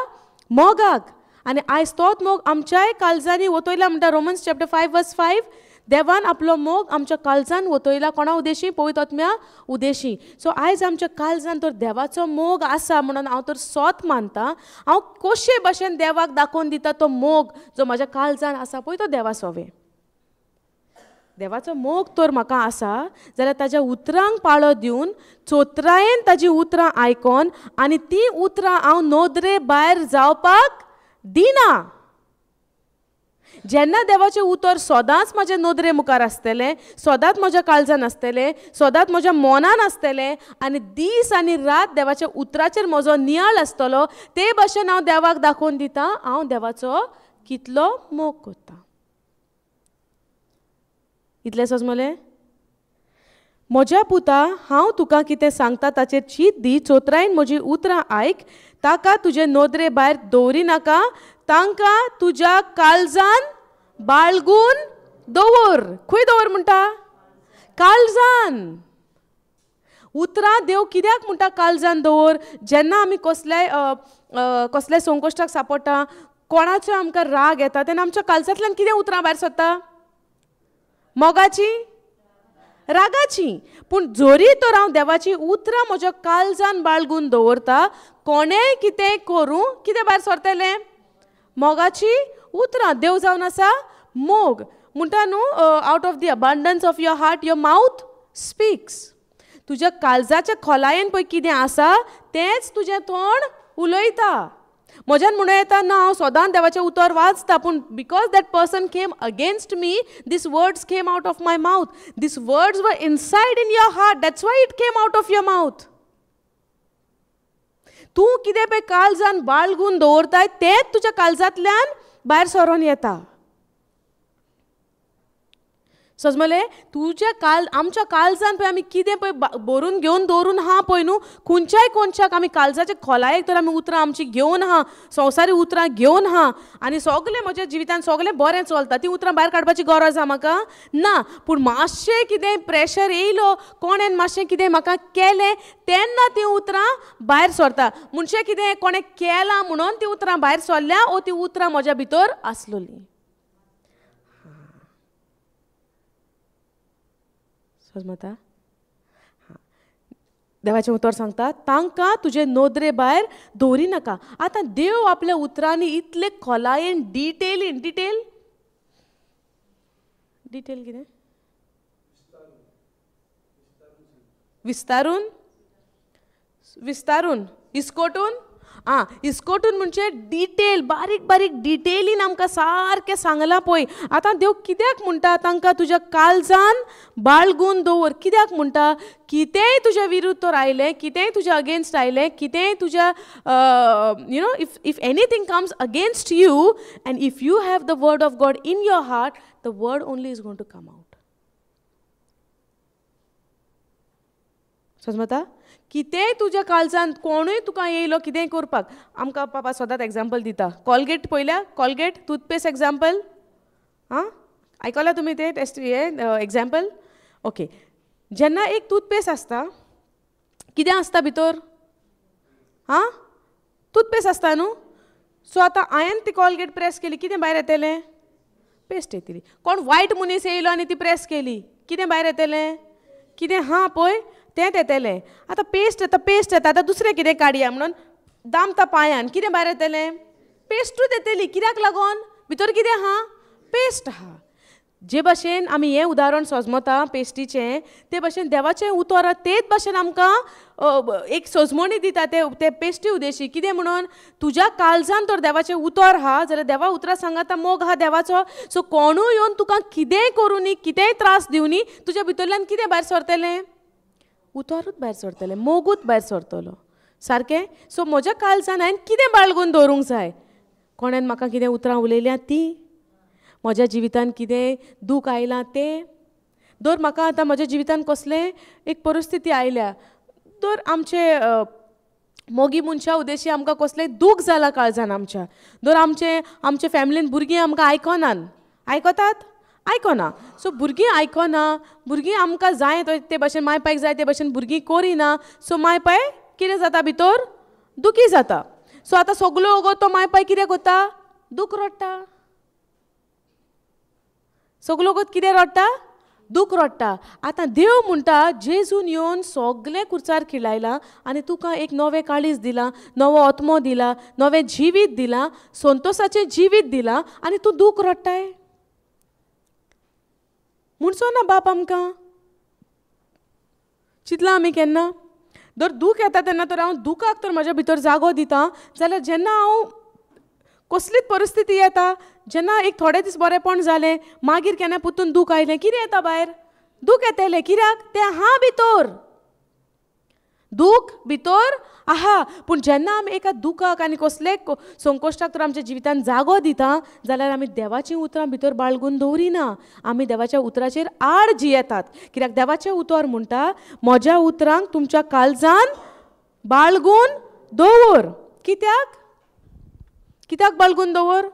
मोगाक. आनी आयज तोच मोग आमच्याय काळजांनी वतयला म्हणटा रोमन्स चॅप्टर 5:5. देवान आपलो मोग आमच्या काळजान वतयला. कोणा उद्देशी? पवित्र आत्म्या उद्देशी. सो आयज आमच्या काळजान तर देवाचो मोग आसा म्हणून हांव तर सोत मानता. हांव कशे भाशेन देवाक दाखोवन दिता तो मोग जो म्हाज्या काळजान आसा पळय तो देवा सोवे. देवाचो मोग तर म्हाका आसा जाल्यार ताज्या उतरांक पाळो दिवन चोत्रायेन ताजी उतरां आयकोन आनी ती उतरां हांव नोदरे भायर जावपाक दिना. जेन्ना देवाचें उतर सदांच म्हाज्या नोदरे मुखार आसतलें, सदांच म्हज्या काळजान आसतलें, सदांच म्हज्या मनान आसतलें आनी दीस आनी रात देवाच्या उतराचेर म्हजो नियाळ आसतलो, ते भाशेन हांव देवाक दाखोवन दिता हांव देवाचो कितलो मोग करता. इतलें समजलें? म्हज्या पुता, हांव तुका कितें सांगता ताचेर चीत दी. चोत्रायन म्हजी उतरां आयक. ताका तुजे नोदरे भायर दवरिनाका. तांकां तुज्या काळजान बाळगून दवर. खंय दवर म्हणटा? काळजान. उतरां देव कित्याक म्हणटा काळजान दवर? जेन्ना आमी कसल्याय संकश्टाक सांपडटा, कोणाचो आमकां राग येता, तेन्ना आमच्या काळजांतल्यान कितें उतरां भायर सरता? मोगाची, रागाची. पूण जरी तर हांव देवाची उतरां म्हज्या काळजान बाळगून दवरता, कोणेय कितें करूं कितें भायर सरतलें? मोगाची उतरां. देव जावन आसा मोग. म्हणटा न्हू out of the abundance of your heart your mouth speaks. तुज्या काळजाच्या खोलायेन पळय कितें आसा तेंच तुजें तोंड उलयता. म्हज्यान म्हणूं येता ना हांव सदांच देवाचें उतर वाचता, पूण because that person came against me, these words came out of my mouth. These words were inside in your heart, that's why it came out of your mouth. तूं कितें पळय काळजान बाळगून दवरताय तेंच तुज्या काळजांतल्यान भायर सरोन येता. समजलें? तुज्या आमच्या काळजान पळय आमी कितें पळय भरून घेवन दवरून हा पळय न्हू, खंयच्याय कोणच्याक आमी काळजाच्या खोलायेक तर आमी उतरां आमची घेवन हा, संवसारी उतरां घेवन हा आनी सगळें म्हज्या जिवितान सगळें बरें चलता. ती उतरां भायर काडपाची गरज आहा म्हाका? ना. पूण मातशें कितें प्रेशर येयलो, कोणेन मातशें कितें म्हाका केलें, तेन्ना ती उतरां भायर सरता. म्हणचें कितें कोणें केलां म्हणून ती उतरां भायर सरल्या ओ ती उतरां म्हज्या भितर आसलेलीं. समजता? देवाचें उतर सांगता तांकां तुजे नोदरे भायर दवरिनाका. आतां देव आपल्या उतरांनी इतले खोलायेन डिटेल कितें विस्तारून इस्कोटून इस्कोटून म्हणजे डिटेल, बारीक बारीक डिटेलीन आमकां सारकें सांगलां पळय. आतां देव कित्याक म्हणटा तांकां तुज्या काळजान बाळगून दवर? कित्याक म्हणटा? कितेंय तुज्या विरुद्ध तर आयलें, कितेंय तुज्या अगेन्स्ट आयलें, कितेंय तुज्या you know if anything comes against you and if you have the word of God in your heart, the word only is going to come out. समजता? कितेंय तुज्या काळजान कोणूय तुका येयलो कितेंय करपाक. आमकां पापा सदांच एग्जाम्पल दिता. कॉलगेट पळयल्या? कॉलगेट टूथपेस्ट एग्जाम्पल आयकलां तुमी तें टेस्ट एग्जाम्पल? ओके. जेन्ना एक टूथपेस्ट आसता कितें आसता भितर? टूथपेस्ट आसता न्हू. सो आतां हांवें ती कॉलगेट प्रेस केली, कितें भायर येतलें? पेस्ट येतली. कोण वायट मनीस येयलो आनी ती प्रेस केली, कितें भायर येतलें? कितें पळय तें येतलें. आतां पेस्ट येता. आतां दुसरें कितें काडया म्हणून दामता पांयान, कितें भायर येतलें? पेस्टूच येतली. कित्याक लागून? भितर कितें आहा पेस्ट आहा. जे भाशेन आमी हें उदाहरण सोजमता पेस्टीचें ते भाशेन देवाचें उतर तेच भाशेन आमकां एक सोजमणी दिता ते पेस्टी उद्देशी कितें म्हणून तुज्या काळजान तर देवाचें उतर आहा जाल्यार देवा उतरां सांगाता मोग आहा देवाचो. सो कोणूय येवन तुका कितेंय करूं नी कितेंय त्रास दिवं नी तुज्या भितरल्यान कितें भायर सरतलें उतरूच भायर सरतलें मोगूच भायर सरतलो सारकें. सो म्हज्या काळजान हांवें कितें बाळगून दवरूंक जाय कोणेन म्हाका कितें उतरां उलयल्यां तीं म्हज्या जिवितान कितें दूख आयलां तें दर म्हाका आतां म्हज्या जिवितान कसलें एक परिस्थिती आयल्या तर आमचे मोगी मनशा उद्देशी आमकां कसलेंय दूख जालां काळजान आमच्या दर आमचे फॅमिलीन भुरगीं आमकां आयकनात आयकतात आयकना. सो भुरगीं आयकना भुरगीं आमकां जाय ते भाशेन मायपायक जाय ते भाशेन भुरगीं करिना. सो मायपाय कितें जाता भितर दुखी जाता. सो आतां सगलो ओगो तो मायपाय कितें करता दूख रडटा. सगलो ओगो कितें रडटा दूख रडटा. आतां देव म्हणटा जेजून येवन सगलें कुर्चार खिळायलां आनी तुका एक नवें काळीज दिलां नवो आत्मो दिला नवें जिवीत दिलां संतोशाचें जिवीत दिलां आनी तूं दूख रडटाय म्हणचो ना बाप आमकां. चिंतलां आमी केन्ना दर दूख येता तेन्ना तर हांव दुखाक तर म्हज्या भितर जागो दितां जाल्यार जेन्ना हांव कसलीच परिस्थिती येता जेन्ना एक थोडे दीस बरेंपण जालें मागीर केन्ना पुतून दूख आयलें कितें येता भायर दूख येतलें कित्याक तें आहा भितर दूख भितर आहा. पूण जेन्ना आमी एका दुखाक आनी कसलेय संकोश्टाक तर आमच्या जिवितान जागो दिता जाल्यार आमी देवाचीं उतरां भितर बाळगून दवरिना आमी देवाच्या उतराचेर आड जियेतात. कित्याक देवाचें उतर म्हणटा म्हज्या उतरांक तुमच्या काळजान बाळगून दवर. कित्याक कित्याक बाळगून दवर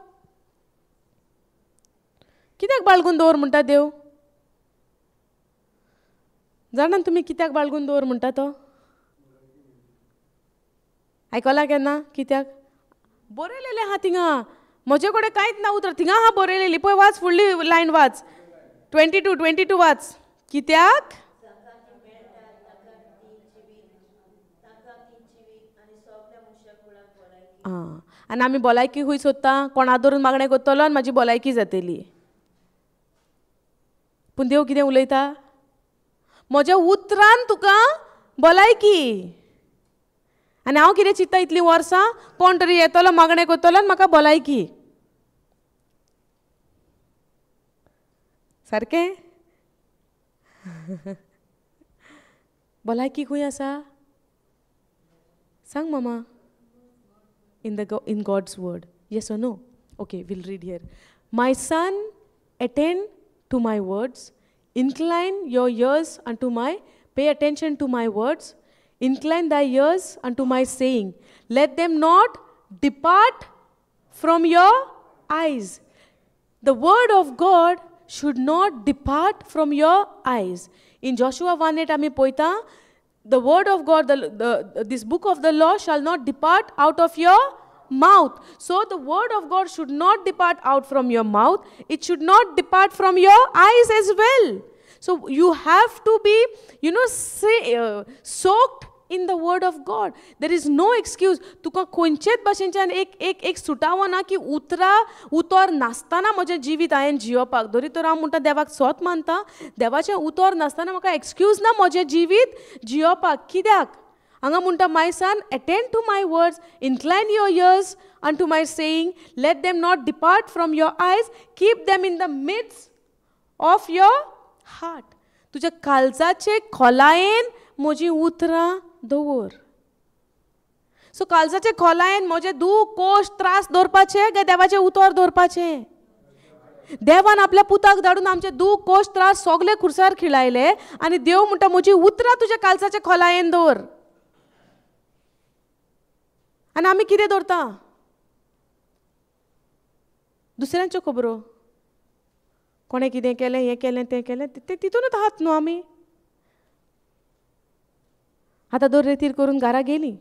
कित्याक बाळगून दवर म्हणटा देव जाणात तुमी कित्याक बाळगून दवर म्हणटा तो आयकलां केन्ना कित्याक बरयलेलें आहा थिंगा म्हजे कडेन कांयच ना उतर थिंगा आहा बरयलेली पळय वाच फुडली लायन वाच 22 वाच. कित्याक आनी आमी भलायकी खूंय सोदता कोणा धरून मागणें करतलो आनी म्हाजी भलायकी जातली. पूण देव कितें उलयता म्हज्या उतरान तुका भलायकी आनी हांव कितें चिंत्ता इतलीं वर्सां कोण तरी येतलो मागणें करतलो आनी म्हाका भलायकी सारकें. भलायकी खंय आसा सांग मामा in God's word yes or no okay we'll read here. My son attend to my words incline your ears unto my pay attention to my words incline thy ears unto my saying let them not depart from your eyes. The word of God should not depart from your eyes. In Joshua 1:8 आमी पळयता the word of God this book of the law shall not depart out of your mouth. So the word of God should not depart out from your mouth. It should not depart from your eyes as well. So you have to be soaked in the word of God. There is no excuse. तुका खंयचेच भाशेच्यान एक सुटावो ना की उतर नासतना म्हजें जिवीत हांवें जियोपाक. तरी तर हांव म्हणटा देवाक सोत मानता देवाचें उतर नासतना म्हाका एक्सक्यूज ना म्हजें जिवीत जियोपाक. कित्याक हांगा म्हणटा my son attend to my words incline your ears unto my saying let them not depart from your eyes keep them in the midst of your heart. तुज्या काळजाचे खोलायेन म्हजी उतरां दवर. सो काळजाचे खोलायेन म्हजे दूख कोश त्रास दवरपाचे काय देवाचें उतर दवरपाचें. देवान आपल्या पुताक धाडून आमचे दूख कोश त्रास सगळे खुर्सार खिळायले आनी देव म्हणटा म्हजी उतरां तुज्या काळजाचे खोलायेन दवर. आनी आमी कितें दवरता दुसऱ्यांच्यो खबरो कोणें कितें केलें हें केलें तें केलें तितूनच आहात न्हू आमी. आतां दर रेतीर करून घरा गेलीं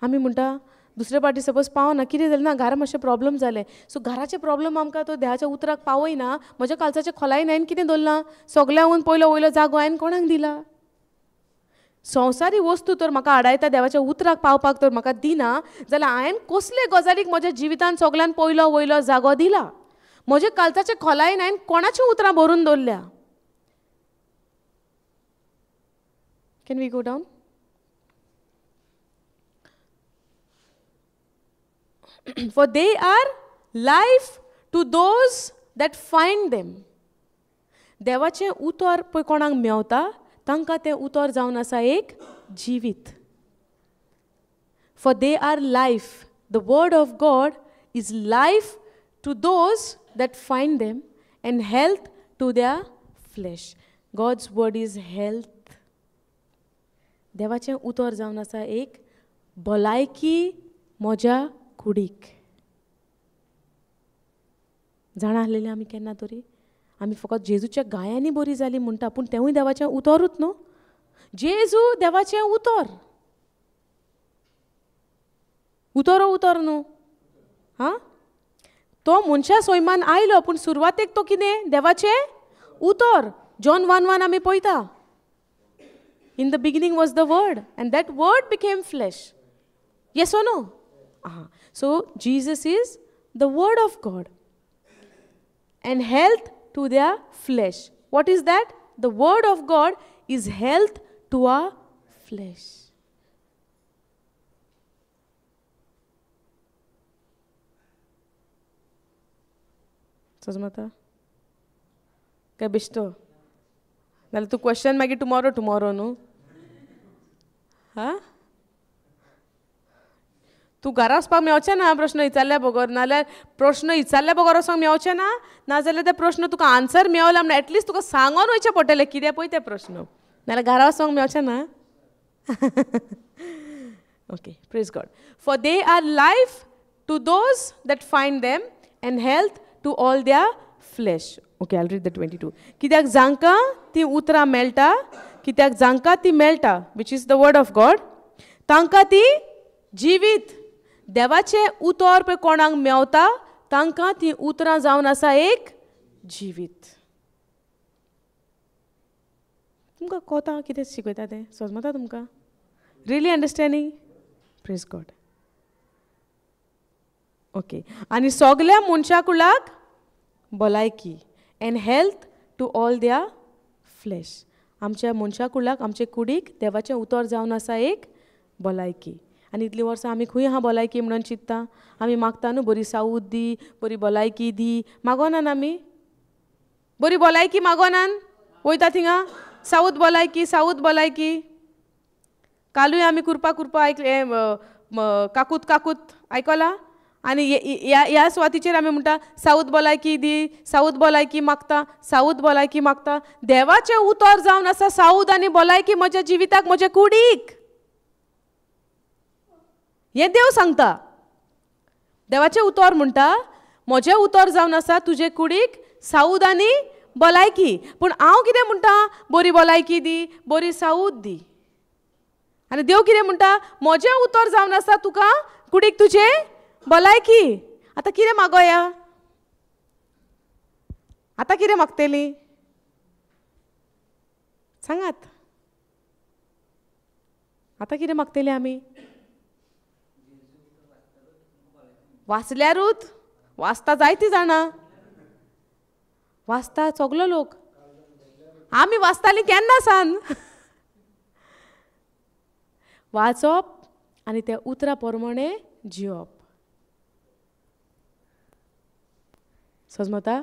आमी म्हणटा दुसरे पाटी सपोज पावना कितें जालें ना घरा मातशें प्रॉब्लम जालें. सो घराचे प्रॉब्लम आमकां तो देवाच्या उतराक पावयना. म्हज्या काळजाच्या खोलायेन हांवें कितें दवरलां सगळ्यांहून पयलो वयलो जागो हांवें कोणाक दिला. संवसारी वस्तू तर म्हाका आडायता देवाच्या उतराक पावपाक तर म्हाका दिना जाल्यार हांवें कसले गजालीक म्हज्या जिवितान सगळ्यान पयलो वयलो जागो दिला. म्हजे कालचाचे खोलायेन हांवें कोणाची उतरां बरोवन दवरल्या. Can we go down? For they are life to those that find them. देवाचें उतर पळय कोणाक मेवता तांकां तें उतर जावन आसा एक जिवीत. For they are life. The word of God is life to those that find them and health to their flesh. God's word is health. देवाचें उतर जावन आसा एक भलायकी म्हज्या कुडीक. जाणा आसलेलीं आमी केन्ना तरी आमी फकत जेजूच्या गायांनी बरी जाली म्हणटा पूण तेंवूय देवाचें उतरूच न्हू. जेजू देवाचें उतर. उतर न्हू. हां, तो मनशा सोयमान आयलो पूण सुरवातेक तो कितें देवाचें उतर. जॉन 1:1 आमी पळयता. In the beginning was the word and that word became flesh. Yes or no? So Jesus is the word of God and health to their flesh. What is that? The word of God is health to our flesh. समजता काय बेश्टो नाल्यार तूं क्वेश्चन मागीर टुमोरो न्हू. हां, तूं घरा वचपाक मेवचें ना प्रश्न विचारल्या बगर, नाल्यार प्रश्न विचारल्या बगर वचोंक मेवचें ना, नाजाल्यार ते प्रश्न तुका आन्सर मेवला म्हण एटलिस्ट तुका सांगून वयचें पडटलें कितें पळय ते प्रश्न, नाल्यार घरा वचोंक मेवचें ना. Okay, praise God. For they are life to those that find them and health to all their flesh. Okay, I read the 22. कित्याक जांकां ती उतरां मेळटा, कित्याक जांकां ती मेळटा, which is the word of God, तांकां ती जिवीत. देवाचें उतर पळय कोणाक मेवता तांकां ती उतरां जावन आसा एक जिवीत. तुमकां कोता कितें शिकयता तें समजता तुमकां? Really understanding? Praise God. Okay, आनी सगल्या मनशा कुळाक भलायकी and health to all their flesh. आमच्या मनशा कुळाक आमचे कुडीक देवाचें उतर जावन आसा एक भलायकी. आनी इतलीं वर्सां आमी खंय आहा भलायकी म्हणून चिंतता. आमी मागता न्हू बरी साऊथ दी, बरी भलायकी दी. मागोनान आमी बरी भलायकी मागोनान वयता थिंगा साऊथ भलायकी. कालूय आमी कुरपा आयकले काकूत आयकला. आनी ह्या सुवातीचेर आमी म्हणटा साऊथ भलायकी दी, साऊथ भलायकी मागता. देवाचें उतर जावन आसा साऊथ आनी भलायकी म्हज्या जिविताक, म्हज्या कुडीक. हें देव सांगता. देवाचें उतर म्हणटा म्हजें उतर जावन आसा तुजे कुडीक साऊथ आनी भलायकी. पूण हांव कितें म्हणटा, बरी भलायकी दी, बरी साऊथ दी. आनी देव कितें म्हणटा, म्हजें उतर जावन आसा तुका कुडीक तुजे भलायकी. आतां कितें मागोया? आतां कितें मागतलीं सांगात? आतां कितें मागतलीं आमी? वाचल्यारूच वाचता जायतीं जाणां, वाचता सगलो लोक. आमी वाचतालीं केन्ना सान. वाचप आनी त्या उतरा प्रमाणे जिवप. समजता?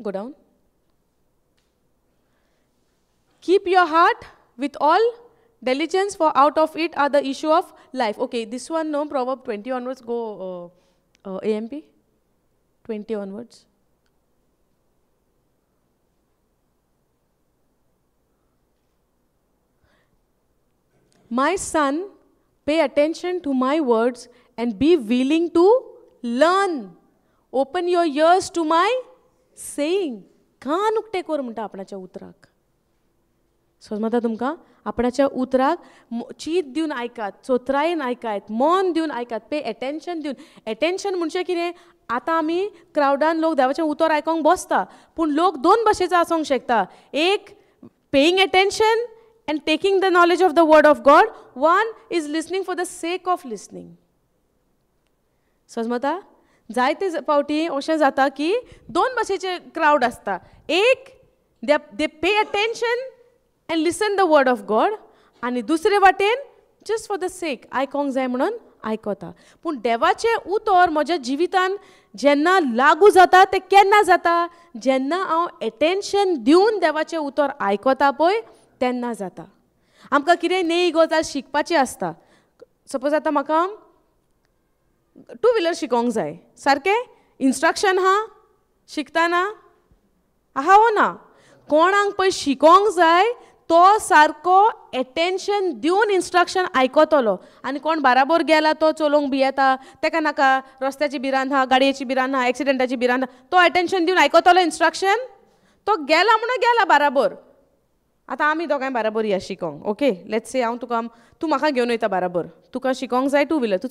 Go down. Keep your heart with all diligence, for out of it are the issue of life. Okay, this one, no, Proverb 20 onwards, go AMP 20 onwards. My son, pay attention to my words and be willing to learn. Open your ears to my saying. कान उक्ते कर म्हणटा आपणाच्या उतराक. समजता तुमकां? आपणाच्या उतराक चीत दिवन आयकात, चोत्रायेन आयकात, मन दिवन आयकात, पे एटेन्शन दिवन. एटेन्शन म्हणजे कितें? आतां आमी क्रावडान लोक देवाचें उतर आयकोंक बसता, पूण लोक दोन भाशेचो आसूंक शकता. एक, paying attention and taking the knowledge of the word of God. One is listening for the sake of listening. समजता? जायते फावटी अशें जाता की दोन भाशेचे क्रावड आसता. एक they pay attention and listen the word of God, आनी दुसरे वाटेन जस्ट फॉर द सेक आयकोंक जाय म्हणून आयकता. पूण देवाचें उतर म्हज्या जिवितान जेन्ना लागू जाता तें केन्ना जाता, जेन्ना हांव एटेन्शन दिवन देवाचें उतर आयकता पळय तेन्ना जाता. आमकां कितेंय नई गजाल शिकपाची आसता. सपोज आतां म्हाका टू व्हिलर शिकोंक जाय, सारकें इन्स्ट्रक्शन आहा शिकतना आहा हो ना. कोणाक पळय शिकोंक जाय तो सारको एटेन्शन दिवन इन्स्ट्रक्शन आयकतलो, आनी कोण बाराबोर गेला तो चलोवंक भियेता, तेका नाका, रस्त्याची भिरांत आहा, गाडयेची भिरांत आहा, एक्सिडेंटाची भिरांत आहा, तो एटेन्शन दिवन आयकतलो इन्स्ट्रक्शन, तो गेला म्हणून गेला बाराबोर. आतां आमी दोगांय बाराबोर या शिकोंक, ओके लेट्स से हांव तुका तूं म्हाका घेवन वयता बाराबोर, तुका शिकोंक जाय टू व्हिलर, तूं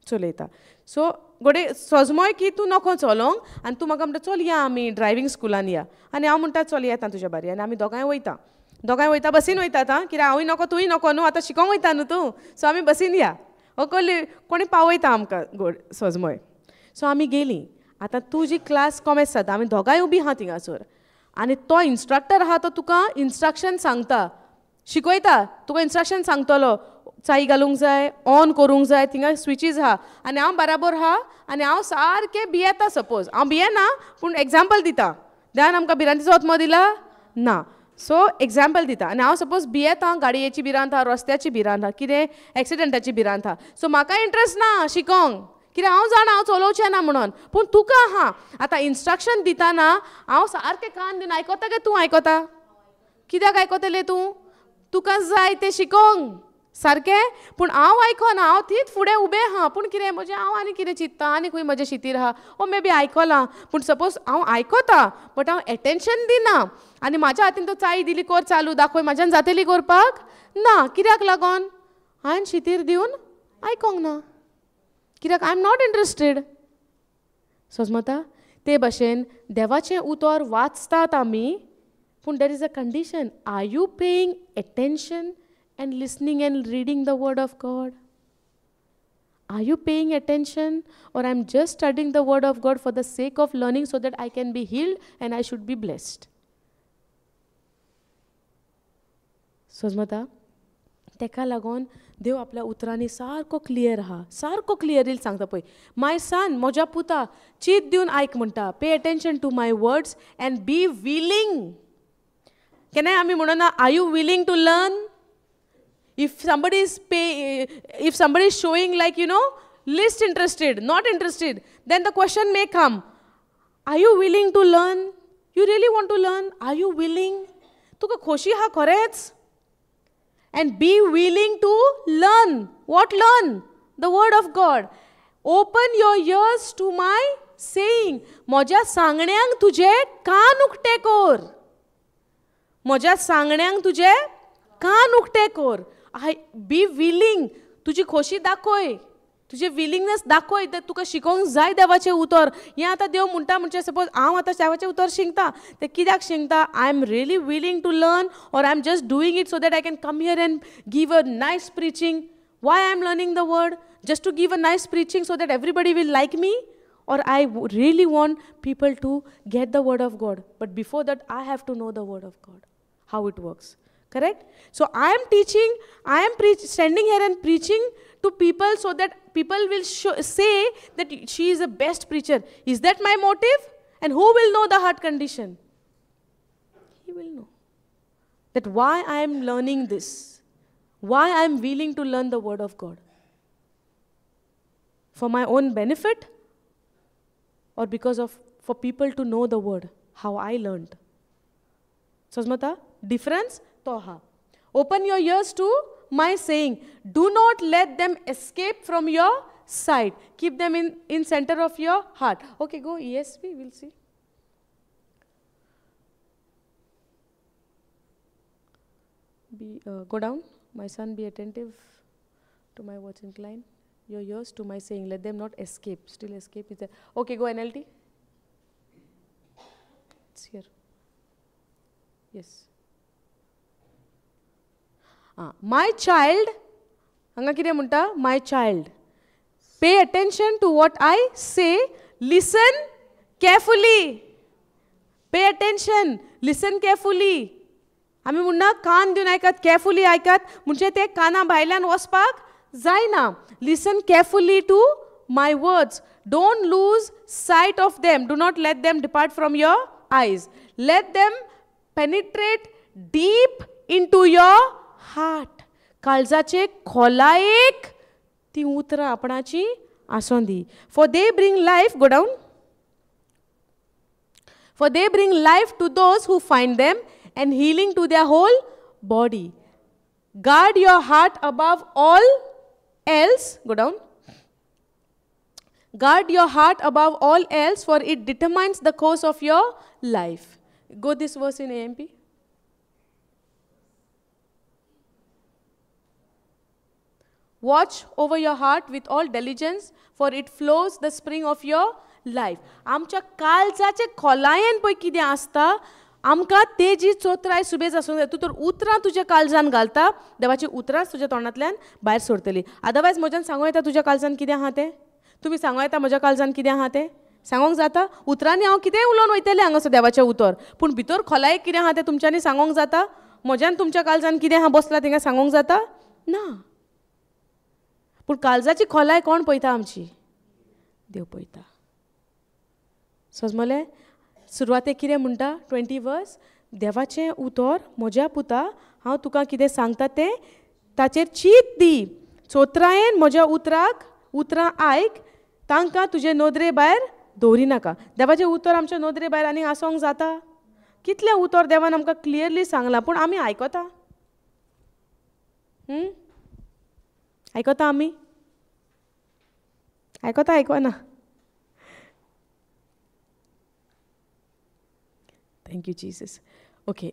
चलयता. सो गोडे सोजमोय की तूं नको चलोवंक, आनी तूं म्हाका म्हणटा चल या आमी ड्रायवींग स्कुलान या, आनी हांव म्हणटा चल येता तुज्या बारी, आनी आमी दोगांय वयता बसीन वयता आतां, कित्याक हांवूय नको तुंय नको न्हू, आतां शिकोंक वयता न्हू तूं, सो आमी बसीन या, ओके कोणी पावयता आमकां गोड सोजमोय. सो आमी गेलीं. आतां तुजी क्लास कॉमेस जाता, आमी दोगांय उबी आहा थिंगासोर, आनी तो इन्स्ट्रक्टर आहा तो तुका इन्स्ट्रक्शन सांगता, शिकयता, तुका इन्स्ट्रक्शन सांगतलो, चाई घालूंक जाय, ऑन करूंक जाय, थिंगा स्विचीज आहा, आनी हांव बाराबोर आहा, आनी हांव सारकें भियेता. सपोज हांव भियेना पूण एग्जाम्पल दिता, देवान आमकां भिरांतीचो आत्मो दिला ना, सो एग्जाम्पल दिता, आनी हांव सपोज भियेता, गाडयेची भिरांत आहा, रस्त्याची भिरांत आहा, कितें एक्सिडेंटाची भिरांत आहा, सो म्हाका इंट्रस्ट ना शिकोंक, कित्याक हांव जाणा हांव चलोवचें ना म्हणून. पूण तुका आहा, आतां इन्स्ट्रक्शन दितना हांव सारकें कान दिवन आयकता काय तूं आयकता? कित्याक आयकतलें तूं? तुका जाय तें शिकोंक, सारकें. पूण हांव आयकना, हांव तीच फुडें उबें आहा, पूण कितें म्हजें हांव आनी कितें चिंत्ता, आनी खंय म्हजें शितीर आहा, ओ मे बी आयकलां, पूण सपोज हांव आयकता बट हांव एटेन्शन दिना, आनी म्हाज्या हातीन तो चाय दिली कर चालू दाखय, म्हाज्यान जातली करपाक ना. कित्याक लागोन? हांवें शितीर दिवन आयकोंक ना, कित्याक आय एम नॉट इंट्रस्टेड. समजता? ते भाशेन देवाचें उतर वाचतात आमी, पूण there is a condition. Are you paying attention and listening and reading the word of God? Are you paying attention, or I'm just studying the word of God for the sake of learning so that I can be healed and I should be blessed? समजता? तेका लागोन देव आपल्या उतरांनी सारको क्लियर आहा, सारको क्लियरली सांगता पळय, माय सन, म्हज्या पुता, चीत दिवन आयक म्हणटा, pay attention to my words and be willing. केन्नाय आमी म्हणना are you willing to learn? If somebody is showing like, least interested, not interested, then the question may come, are you willing to learn? You really want to learn? Are you willing? Tuka khoshi ha koretz? And be willing to learn. What learn? The word of God. Open your ears to my saying. Moja sangण्याक तुजे कान उक्ते कोर. मोजा सांगण्यांक तुजे कान उक्ते कोर. बी विलिंग, तुजी खोशी दाखय, तुजे विलिंगनेस दाखय, ते तुका शिकोवंक जाय देवाचें उतर. हें आतां देव म्हणटा म्हणजे सपोज हांव आतां देवाचें उतर शिकता, तें कित्याक शिकता? I am really willing to learn, or I am just doing it so that I can come here and give a nice preaching. Why I am learning the word? Just to give a nice preaching so that everybody will like me? Or I really want people to get the word of God. But before that, I have to know the word of God, how it works. Correct? So I am teaching, I am standing here and preaching to people so that people will say that she is the best preacher. Is that my motive? And who will know the heart condition? He will know. That why I am learning this. Why I am willing to learn the word of God. For my own benefit? Or because of, for people to know the word, how I learned. Sazmata? Difference? Toha. Open your ears to my saying. Do not let them escape from your sight. Keep them in center of your heart. Okay, go ESV, we'll see. Go down. My son, be attentive to my words, incline your ears to my saying. Let them not escape. Still escape is there. Okay, go NLT. It's here. Yes. My child, hanga kire munta? My child. Pay attention to what I say, listen carefully, pay attention, listen carefully. आमी म्हणना कान दिवन आयकात, केअरफुली आयकात म्हणजे ते काना भायल्यान वचपाक जायना. Listen carefully to my words. Don't lose sight of them. Do not let them depart from your eyes. Let them penetrate deep into your heart. काळजाचे खोलायेक ती उतरां आपणाची आसूं दी. For they bring life, go down. For they bring life to those who find them and healing to their whole body. Guard your heart above all else. Go down. Guard your heart above all else, for it determines the course of your life. Go this verse in AMP. Watch over your heart with all diligence, for it flows the spring of your life. आमच्या काळजाचे खोलायेन पळय कितें आसता, आमकां तेजी चोत्राय सुबेज आसूंक जाय. तूं तर उतरां तुज्या काळजान घालता, देवाची उतरांच तुज्या तोंडांतल्यान भायर सरतली. अदरवायज म्हज्यान सांगूं येता तुज्या काळजान कितें आहा तें. तुमी सांगूं येता म्हज्या काळजान कितें आहा तें. सांगोंक जाता. उतरांनी हांव कितेंय उलोवन वयतलें हांगासर देवाचें उतर, पूण भितर खोलायेक कितें आहा तें तुमच्यांनी सांगोंक जाता. म्हज्यान तुमच्या काळजान कितें आहा बसला थिंगा सांगोंक जाता ना. पूण काळजाची खोलाय कोण पळयता आमची? देव पळयता. समजलें. सुरवातेक कितें म्हणटा 20 वर्स. देवाचें उतर म्हज्या पुता, हांव तुका कितें सांगता तें ताचेर चीत दी. चोत्रायेन म्हज्या उतरां आयक, तांकां तुजे नोदरे भायर दवरी नाका. देवाचें उतर आमच्या नोदरे भायर आनी आसोंक जाता. कितलें उतर देवान आमकां क्लियरली सांगलां, पूण आमी आयकता. आयकता आमी? आयकता आयकना? Thank you Jesus. ओके.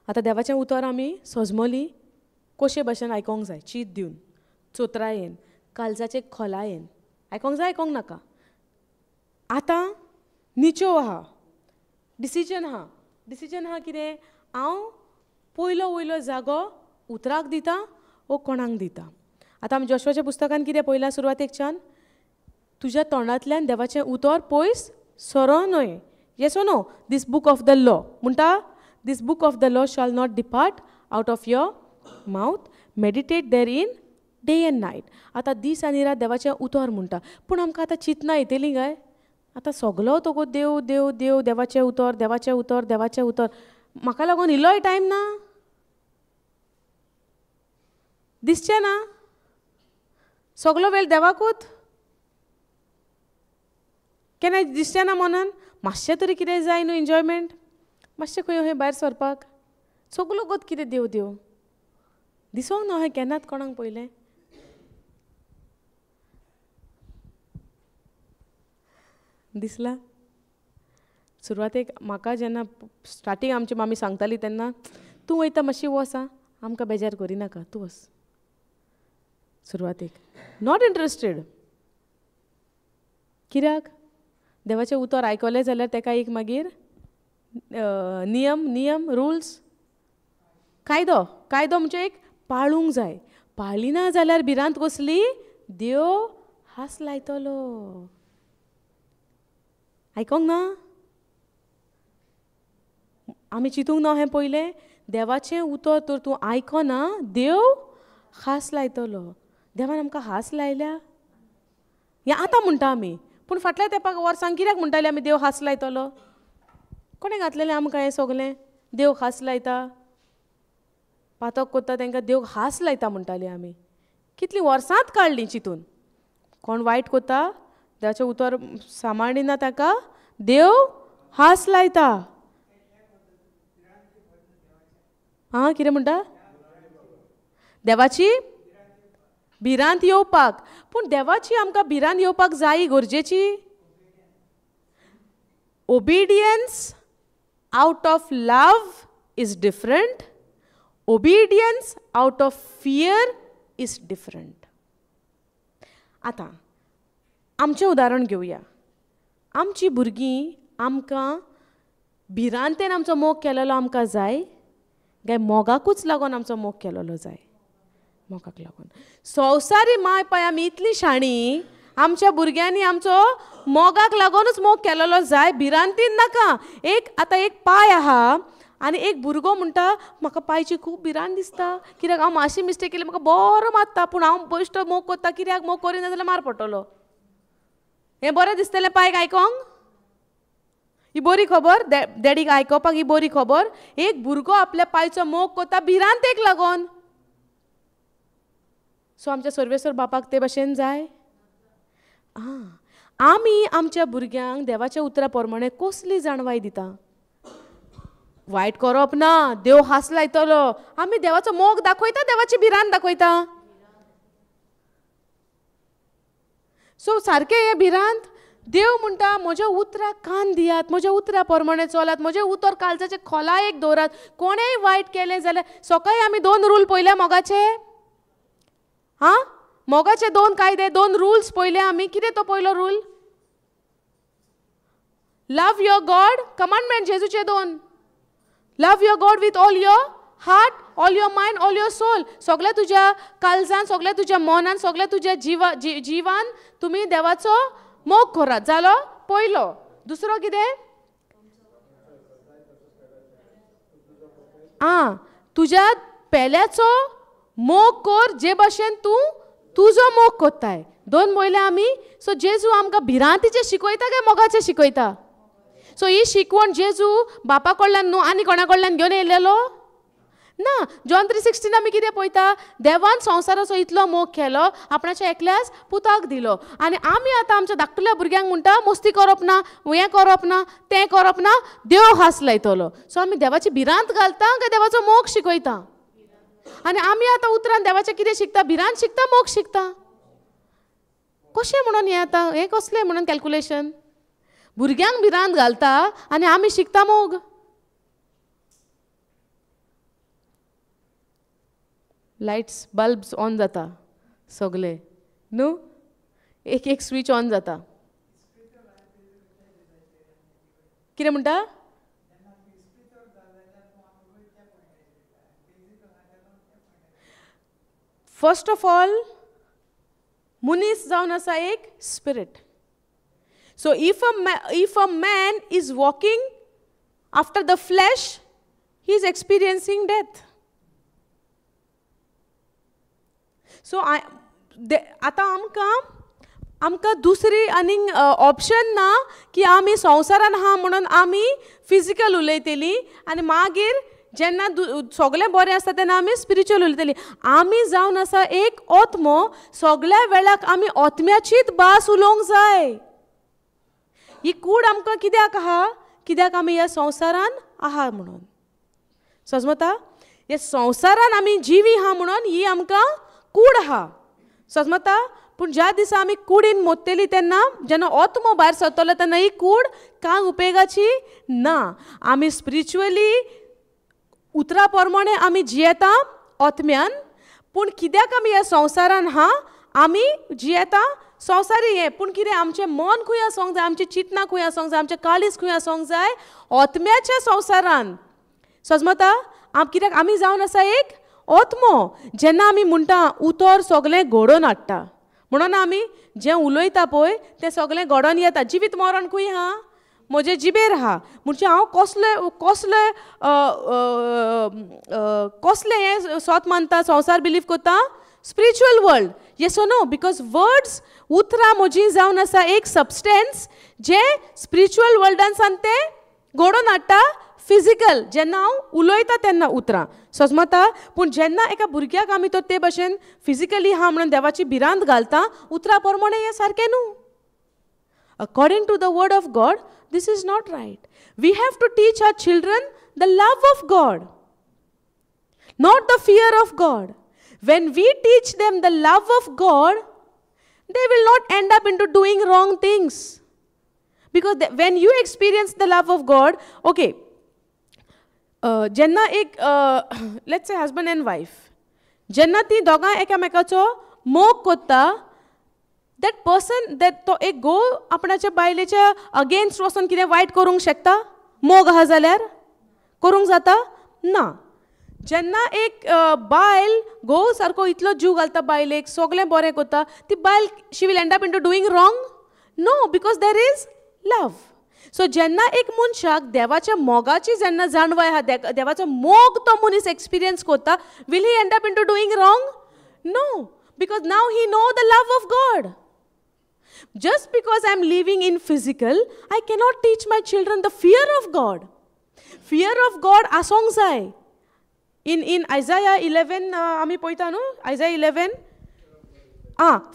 आतां देवाचें उतर आमी सजमली कशे भाशेन आयकोंक जाय. चीत दिवन, चोत्रायेन, काळजाचे खोलायेन. आयकोंक जाय, आयकोंक नाका. आतां निच्यो आहा, डिसिजन आहा. डिसिजन आहा कितें? हांव पयलो वयलो जागो उतराक दिता वो कोणाक दिता. आतां आमी जोशुआच्या पुस्तकान कितें पळयलां सुरवातेकच्यान? तुज्या तोंडांतल्यान देवाचें उतर पयस सरो न्हय. Yes or no? This book of the law. म्हणटा, this book of the law shall not depart out of your mouth. Meditate therein day and night. आतां दीस आनी रात देवाचें उतर म्हणटा. पूण आमकां आतां चिंतना येतली काय? आतां सगलो तो देव देव देव, देवाचें उतर, देवाचें उतर, देवाचें उतर. म्हाका लागून इल्लोय टायम ना? दिसचें ना? सगलो वेळ देवाकूच? केन्ना दिसचें ना मनान? मातशें तरी कितें जाय न्हू एन्जॉयमेंट. मातशें खंय अहें भायर सरपाक. सगलो गोत कितें देव देव दिसोंक ना अहें केन्नाच कोणाक पयलें. दिसला? सुरवातेक म्हाका जेन्ना स्टार्टींग आमची मामी सांगताली तेन्ना, तूं वयता मातशी वच आं, आमकां बेजार करिनाका, तूं वच. सुरवातेक नॉट इंट्रस्टेड. कित्याक? देवाचें उतर आयकलें जाल्यार तेका एक मागीर नियम रुल्स, कायदो म्हणजे एक पाळूंक जाय. पाळिना जाल्यार भिरांत कसली देव हांस लायतलो. आयकोंक ना? आमी चिंतूंक ना हें पयलें? देवाचें उतर तर तूं आयकना, देव हांस लायतलो. देवान आमकां हांस लायल्या हें आतां म्हणटा आमी, पूण फाटल्या तेंपाक वर्सांक कित्याक म्हणटाले आमी देव हांस लायतलो? कोणें घातलेलें आमकां हें सगलें? देव हांस लायता, पातक कोत्ता तांकां देव हांस लायता म्हणटालीं आमी. कितलीं वर्सांच काडलीं चिंतून. कोण वायट कोत्ता, देवाचें उतर सांबाळिना ताका देव हांस लायता. आं कितें म्हणटा? देवाची भिरांत येवपाक. पूण देवाची आमकां भिरांत येवपाक जाय गरजेची. Obedience out of love is different. Obedience out of fear is different. आतां आमचें उदाहरण घेवया. आमची भुरगीं आमकां भिरांतेन आमचो मोग केलेलो आमकां जाय काय मोगाकूच लागून आमचो मोग केलेलो जाय? मोगाक लागून. संवसारी माय पळय आमी इतली शाणी, आमच्या भुरग्यांनी आमचो मोगाक लागूनच मोग केलेलो जाय, भिरांतीन नाका. आतां एक पाय आहा आनी एक भुरगो म्हणटा म्हाका पांयची खूब भिरांत दिसता, कित्याक हांव मातशी मिस्टेक केली म्हाका बरो मारता, पूण हांव बेश्टो मोग करता, कित्याक मोग करिना जाल्यार मार पडटलो. हें बरें दिसतलें पांयक आयकोंक? ही बरी खबर, डॅडीक आयकोपाक ही बरी खबर. एक भुरगो आपल्या पांयचो मोग करता भिरांतेक लागून. सो आमच्या सर्वेसर बापाक ते भाशेन जाय. आमी आमच्या भुरग्यांक देवाच्या उतरा प्रमाणे कसली जाणवाय दिता? वायट करप ना, देव हांस लायतलो. आमी देवाचो मोग दाखयता, देवाची भिरांत दाखयता. सो सारकें हें भिरांत देव म्हणटा म्हज्या उतराक कान दियात, म्हज्या उतरा प्रमाणे चलात, म्हजें उतर काळजाचे खोलायेक दवरात. कोणेंय वायट केलें जाल्यार सकाळीं आमी 2 रूल पळयले मोगाचे. मोगाचे 2 कायदे, 2 रुल्स पळयले आमी. कितें तो पयलो rule? Love your God. Commandment जेजूचे 2. Love your God with all your heart, all your mind, all your soul. सगळ्या तुज्या काळजान, सगळ्या तुज्या मनान, सगळ्या तुज्या जिवान तुमी देवाचो मोग करात. जालो पयलो. दुसरो कितें? तुज्या पेल्याचो मोग कर जे भाशेन तूं तुजो मोग कोत्ताय. 2 पळयले आमी. सो जेजू आमकां भिरांतीचे शिकयता काय मोगाचे शिकयता? सो ही शिकवण जेजू बापा कडल्यान न्हू आनी कोणा कडल्यान घेवन येयलेलो ना. जॉन 3:16 आमी कितें पळयता? देवान संवसाराचो इतलो मोग केलो, आपणाच्या एकल्याच पुताक दिलो. आनी आमी आतां आमच्या धाकटुल्या भुरग्यांक म्हणटा मस्ती करप ना, हें करप ना, तें करप ना, देव हांस लायतलो. सो आमी देवाची भिरांत घालता काय देवाचो मोग शिकयता? आनी आमी आतां उतरान देवाचें कितें शिकता? भिरांत शिकता, मोग शिकता? कशें म्हणून हें आतां हें कसलें म्हणून कॅल्क्युलेशन? भुरग्यांक भिरांत घालता आनी आमी शिकता मोग. लायट्स बल्ब्स ऑन जाता सगळे न्हू, एक स्विच ऑन जाता. कितें म्हणटा? फर्स्ट ऑफ ऑल मनीस जावन आसा एक spirit. So if a man is walking after the flesh, he is experiencing death. So आतां आमकां दुसरी आनीक ऑप्शन ना की आमी संवसारान आहा म्हणून आमी फिजिकल उलयतलीं आनी मागीर जेन्ना सगळें बरें आसता तेन्ना आमी स्पिरिच्युअल उलयतलीं. आमी जावन आसा एक आत्मो. सगळ्या वेळाक आमी आत्म्याचीच भास उलोवंक जाय. ही कूड आमकां कित्याक आहा? कित्याक आमी ह्या संवसारान आहा म्हणून. समजता? ह्या संवसारान आमी जिवी आहा म्हणून ही आमकां कूड आहा. समजता? पूण ज्या दिसा आमी कुडीन मोडटली तेन्ना जेन्ना आत्मो भायर सरतलो तेन्ना ही कूड कांय उपेगाची ना. आमी स्पिरिच्युअली उतरा प्रमाणे आमी जियेता आत्म्यान. पूण कित्याक आमी ह्या संवसारान आहा? आमी जियेता संवसारी हें. पूण कितें आमचें मन खंय आसूंक जाय, आमची चिंतना खंय आसूंक जाय, आमचें काळीज खंय आसूंक जाय? आत्म्याच्या संवसारान. समजता? कित्याक आमी जावन आसा एक आत्मो. जेन्ना आमी म्हणटा उतर सगळें घडोवन हाडटा म्हणून आमी जें उलयता पळय तें सगळें घडोवन येता. जिवीत मरण खंय आहा? म्हजे जिबेर आहा. म्हणजे हांव कसलें हें स्वत मानता, संवसार बिलीव करता? Spiritual world. येस और नो? बिकॉज वर्ड्स उतरां म्हजीं जावन आसा एक सबस्टेन्स जे स्पिरिच्युअल वर्ल्डान सान ते घडोवन हाडटा फिजिकल. जेन्ना हांव उलयता तेन्ना उतरां. समजता? पूण जेन्ना एका भुरग्याक आमी तर ते भशेन फिजिकली हा म्हणून देवाची भिरांत घालता, उतरा प्रमाणे हें सारकें न्हू. According to the word of God, this is not right. We have to teach our children the love of God, not the fear of God. When we teach them the love of God, they will not end up into doing wrong things. Because when you experience the love of God, okay, जेन्ना एक let's say husband and wife, जेन्ना ती दोगां एकामेकाचो मोग कोत्ता, that person, that तो एक गो आपणाच्या बायलेच्या अगेन्स्ट वचून कितें वायट करूंक शकता? मोग आहा जाल्यार करूंक जाता? ना. जेन्ना एक बायल घोव सारको इतलो जीव घालता बायलेक सगळें बरें करता ती बायल she will end up into doing wrong no because there is love so जेन्ना एक मनशाक देवाच्या मोगाची जेन्ना जाणवाय आहा देवाचो मोग तो मनीस एक्सपिरियन्स करता will he end up into doing wrong no because now he know the love of God just because I am living in physical I cannot teach my children the fear of God fear of God asong jay in Isaiah 11 ami poita no Isaiah 11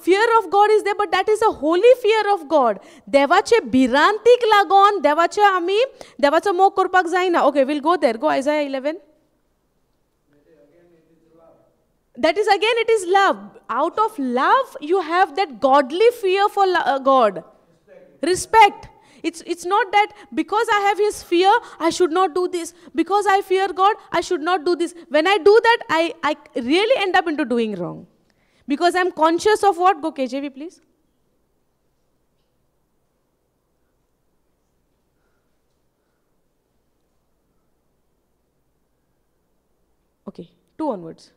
fear of God is there but that is a holy fear of God devache birantik lagon devache ami devacho mog korpak जायना okay we'll go there go Isaiah 11 that is again it is love out of love you have that godly fear for God respect it's not that because I have his fear I should not do this because I fear God I should not do this when I do that I really end up into doing wrong because I'm conscious of what go KJV please okay 2 onwards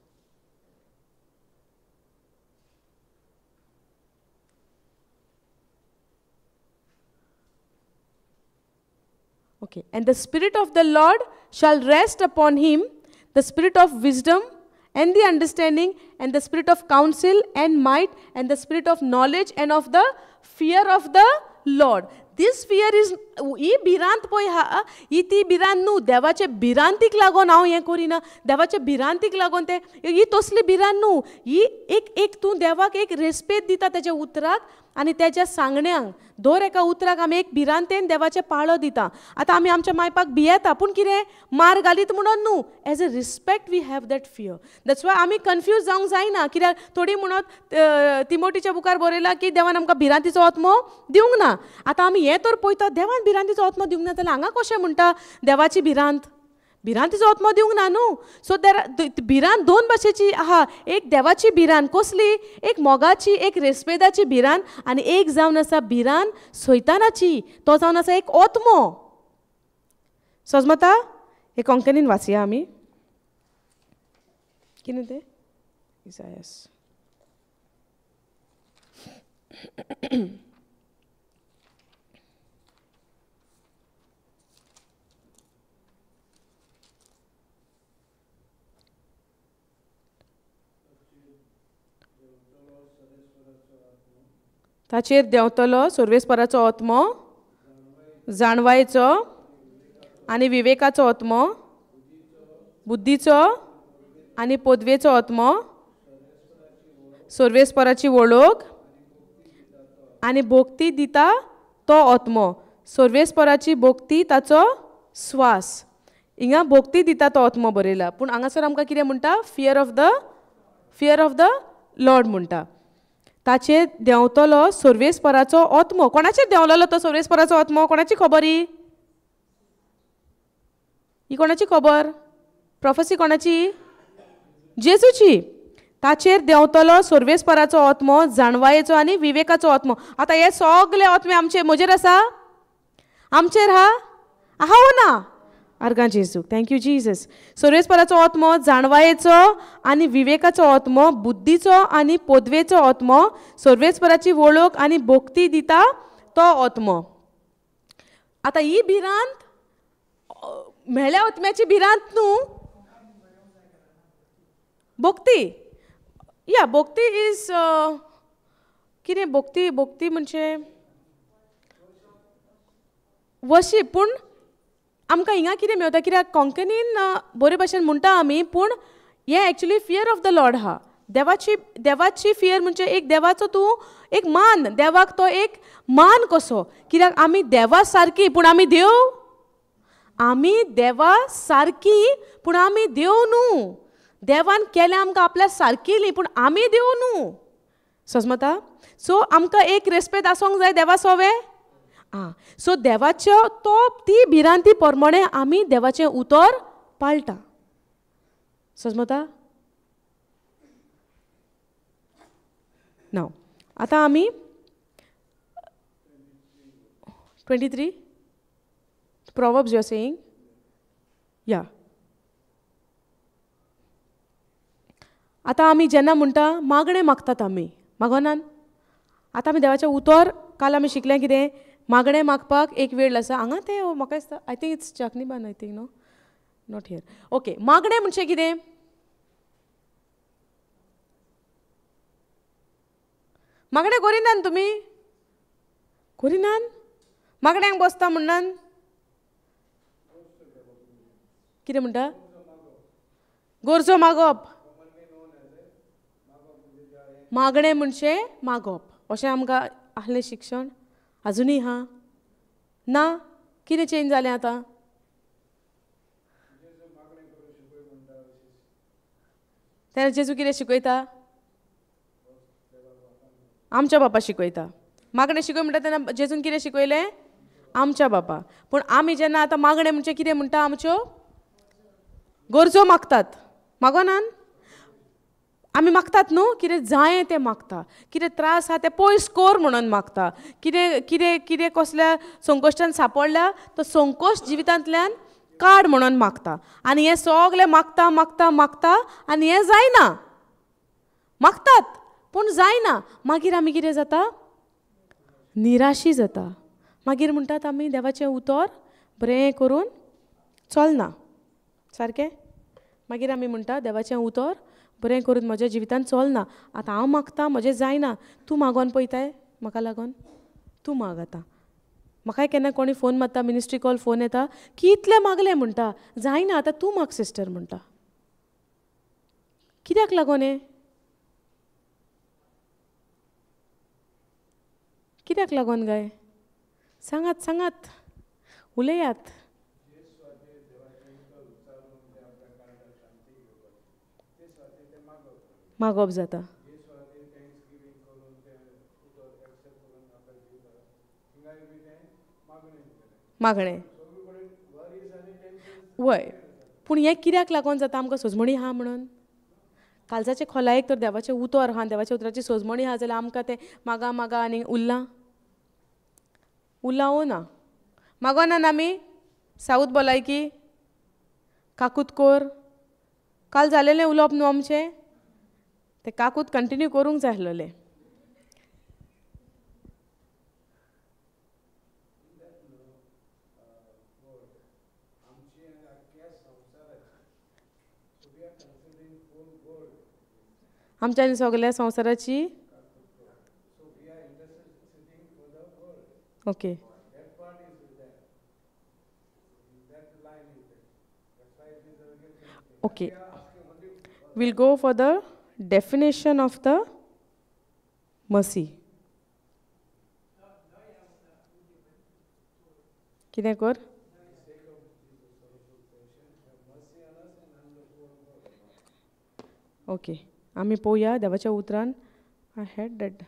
okay and the spirit of the Lord shall rest upon him the spirit of wisdom and the understanding and the spirit of counsel and might and the spirit of knowledge and of the fear of the Lord this fear is ई भिरांत पळय हा ई ती भिरांत न्हू देवाचे भिरांतीक लागून हांव हें करिना देवाचे भिरांतीक लागून ते ही तसली भिरांत न्हू ही एक तूं देवाक एक रेस्पेद दिता तेच्या उतराक आनी तेच्या सांगण्यांक दर एका उतराक आमी एक भिरांतेन देवाचे पाळो दिता आतां आमी आमच्या मायपाक भियेता पूण कितें मार घालीत म्हणून न्हू as a respect we have that fear that's why आमी कन्फ्यूज जावंक जायना कित्याक थोडी म्हणत तिमोथीच्या बुकार बरयला की देवान आमकां भिरांतीचो आत्मो दिवंक ना आतां आमी हें तर पळयता देवान भिरांतीचो आत्मो दिवंक ना जाल्यार हांगा कशें म्हणटा देवाची भिरांत भिरांतीचो आत्मो दिवंक ना न्हू सो भिरांत दोन भाशेची आहा एक देवाची भिरांत कसली एक मोगाची एक रेस्पेदाची भिरांत आनी एक जावन आसा भिरांत सैतानाची तो जावन आसा एक आत्मो समजता हे कोंकणीन वाचया आमी कितें तें इसायास ताचेर देंवतलो सर्वेस्पराचो आत्मो जाणवायेचो आनी विवेकाचो आत्मो बुद्धीचो आनी पदवेचो आत्मो सर्वेस्पराची वळख आनी भोक्ती दिता तो आत्मो सर्वेस्पराची भोक्ती ताचो स्वास हिंगा भोक्ती दिता तो आत्मो बरयला पूण हांगासर आमकां कितें म्हणटा फियर ऑफ द लॉर्ड म्हणटा ताचेर देंवतलो सर्वेस्पराचो आत्मो कोणाचेर देंवलेलो तो सर्वेस्पराचो आत्मो कोणाची खबर ही कोणाची खबर प्रोफेसी कोणाची जेजूची ताचेर देंवतलो सर्वेस्पराचो आत्मो जाणवायेचो आनी विवेकाचो आत्मो आतां हे सगळे आत्मे आमचे म्हजेर आसा आमचेर आहा ना आर्गां जेजू थँक्यू जीजस सर्वेस्पराचो आत्मो जाणवायेचो आनी विवेकाचो आत्मो बुद्धीचो आनी पदवेचो आत्मो सर्वेस्पराची वळख आनी भोक्ती दिता तो आत्मो आतां ही भिरांत मेळ्या आत्म्याची भिरांत न्हू भोक्ती या भोक्ती इज कितें भोक्ती म्हणजे वर्शीप पूण आमकां हिंगा कितें मेळटा कित्याक कोंकणीन बरे भशेन म्हणटा आमी पूण हें actually fear of the Lord आहा देवाची फियर म्हणजे एक देवाचो तूं एक मान देवाक तो एक मान कसो कित्याक आमी देवा सारकी पूण आमी देवा सारकी पूण आमी देव न्हू देवान केलें आमकां आपल्या सारकिली पूण आमी देव न्हू समजता सो आमकां एक रेस्पेद आसोंक जाय देवा सोवे सो देवाच्यो तो ती भिरांती प्रमाणे आमी देवाचें उतर पाळटा समजता नाव आतां आमी 23 Proverbs you are saying yeah आतां आमी जेन्ना म्हणटा मागणें मागतात आमी मागोनान. आतां आमी देवाचें उतर काल आमी शिकलें कितें मागणें मागपाक एक वेळ आसा हांगा तें म्हाका दिसता आय थिंक इट्स चाकनीबान I think no not here. Okay मागणें म्हणचें कितें मागणें करिनात तुमी करिनात मागण्यांक बसता म्हणनान कितें म्हणटा गोरजो मागप मागणें म्हणचें मागप अशें आमकां आहलें शिक्षण आजुनूय आहा ना कितें चेंज जालें आतां तेन्ना जेजू कितें शिकयता आमच्या बापा शिकयता मागणें शिकय म्हणटा तेन्ना जेजून कितें शिकयलें आमच्या बापा. पूण आमी जेन्ना आतां मागणें म्हणचें कितें म्हणटा आमच्यो गरजो मागतात मागोनान आमी मागतात न्हू कितें जायें तें मागता कितें त्रास आहा तें पयस कोर म्हणून मागता कितें कितें कितें कसल्या संकश्टान सांपडल्या तो संकोश जिवितांतल्यान काड म्हणून मागता आनी हें सगलें मागता मागता मागता आनी हें जायना मागतात पूण जायना मागीर आमी कितें जाता निराशी जाता मागीर म्हणटात आमी देवाचें उतर बरें करून चलना सारकें मागीर आमी म्हणटा देवाचें उतर बरें करून म्हज्या जिवितांत चलना आतां हांव मागतां म्हजें जायना तूं मागोन पळयताय म्हाका लागून तूं माग आतां म्हाकाय केन्ना कोणी फोन मारता मिनिस्ट्री कॉल फोन येता कितलें मागलें म्हणटा जायना आतां तूं माग सिस्टर म्हणटा कित्याक लागून हें कित्याक लागून गाय सांगात सांगात उलयात मागप जाता मागणें वय पूण हें कित्याक लागून जाता आमकां सोजमणी आहा म्हणून कालचाचे खोलायेक तर देवाचें उतर आहा देवाच्या उतराची सोजमणी आहा जाल्यार आमकां तें मागा मागा आनी उरलां उरलां ना मागोनान आमी साऊथ भलायकी काकूत कोर काल जालेलें उलोवप न्हू आमचें तें काकूत कंटिन्यू करूंक जाय आसलेलें आमच्या आनी सगल्या संवसाराची okay okay we'll go for the definition of the mercy कितें कर ओके आमी पळोवया देवाच्या उतरान आय हॅड दॅट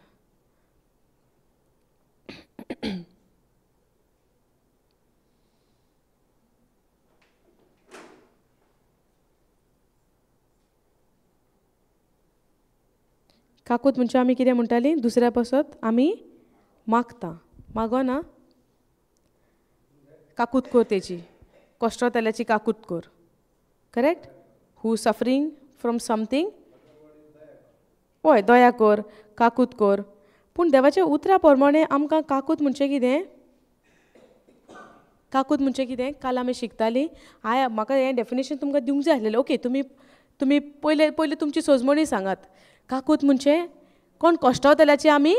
काकूत म्हणजे आमी कितें म्हणटालीं दुसऱ्या पासत आमी मागता मागोना काकूत कोर तेची कश्ट तेल्याची काकूत कोर correct who suffering from something हय दया कोर काकूत कोर पूण देवाच्या उतरा प्रमाणें आमकां काकूत म्हणचें कितें काकूत म्हणचें कितें काल आमी शिकतालीं म्हाका हें डेफिनेशन तुमकां दिवंक जाय आसलेलें ओके तुमी पयले तुमची सोजमणी सांगात काकूत म्हणचें कोण कश्टावतेल्याची आमी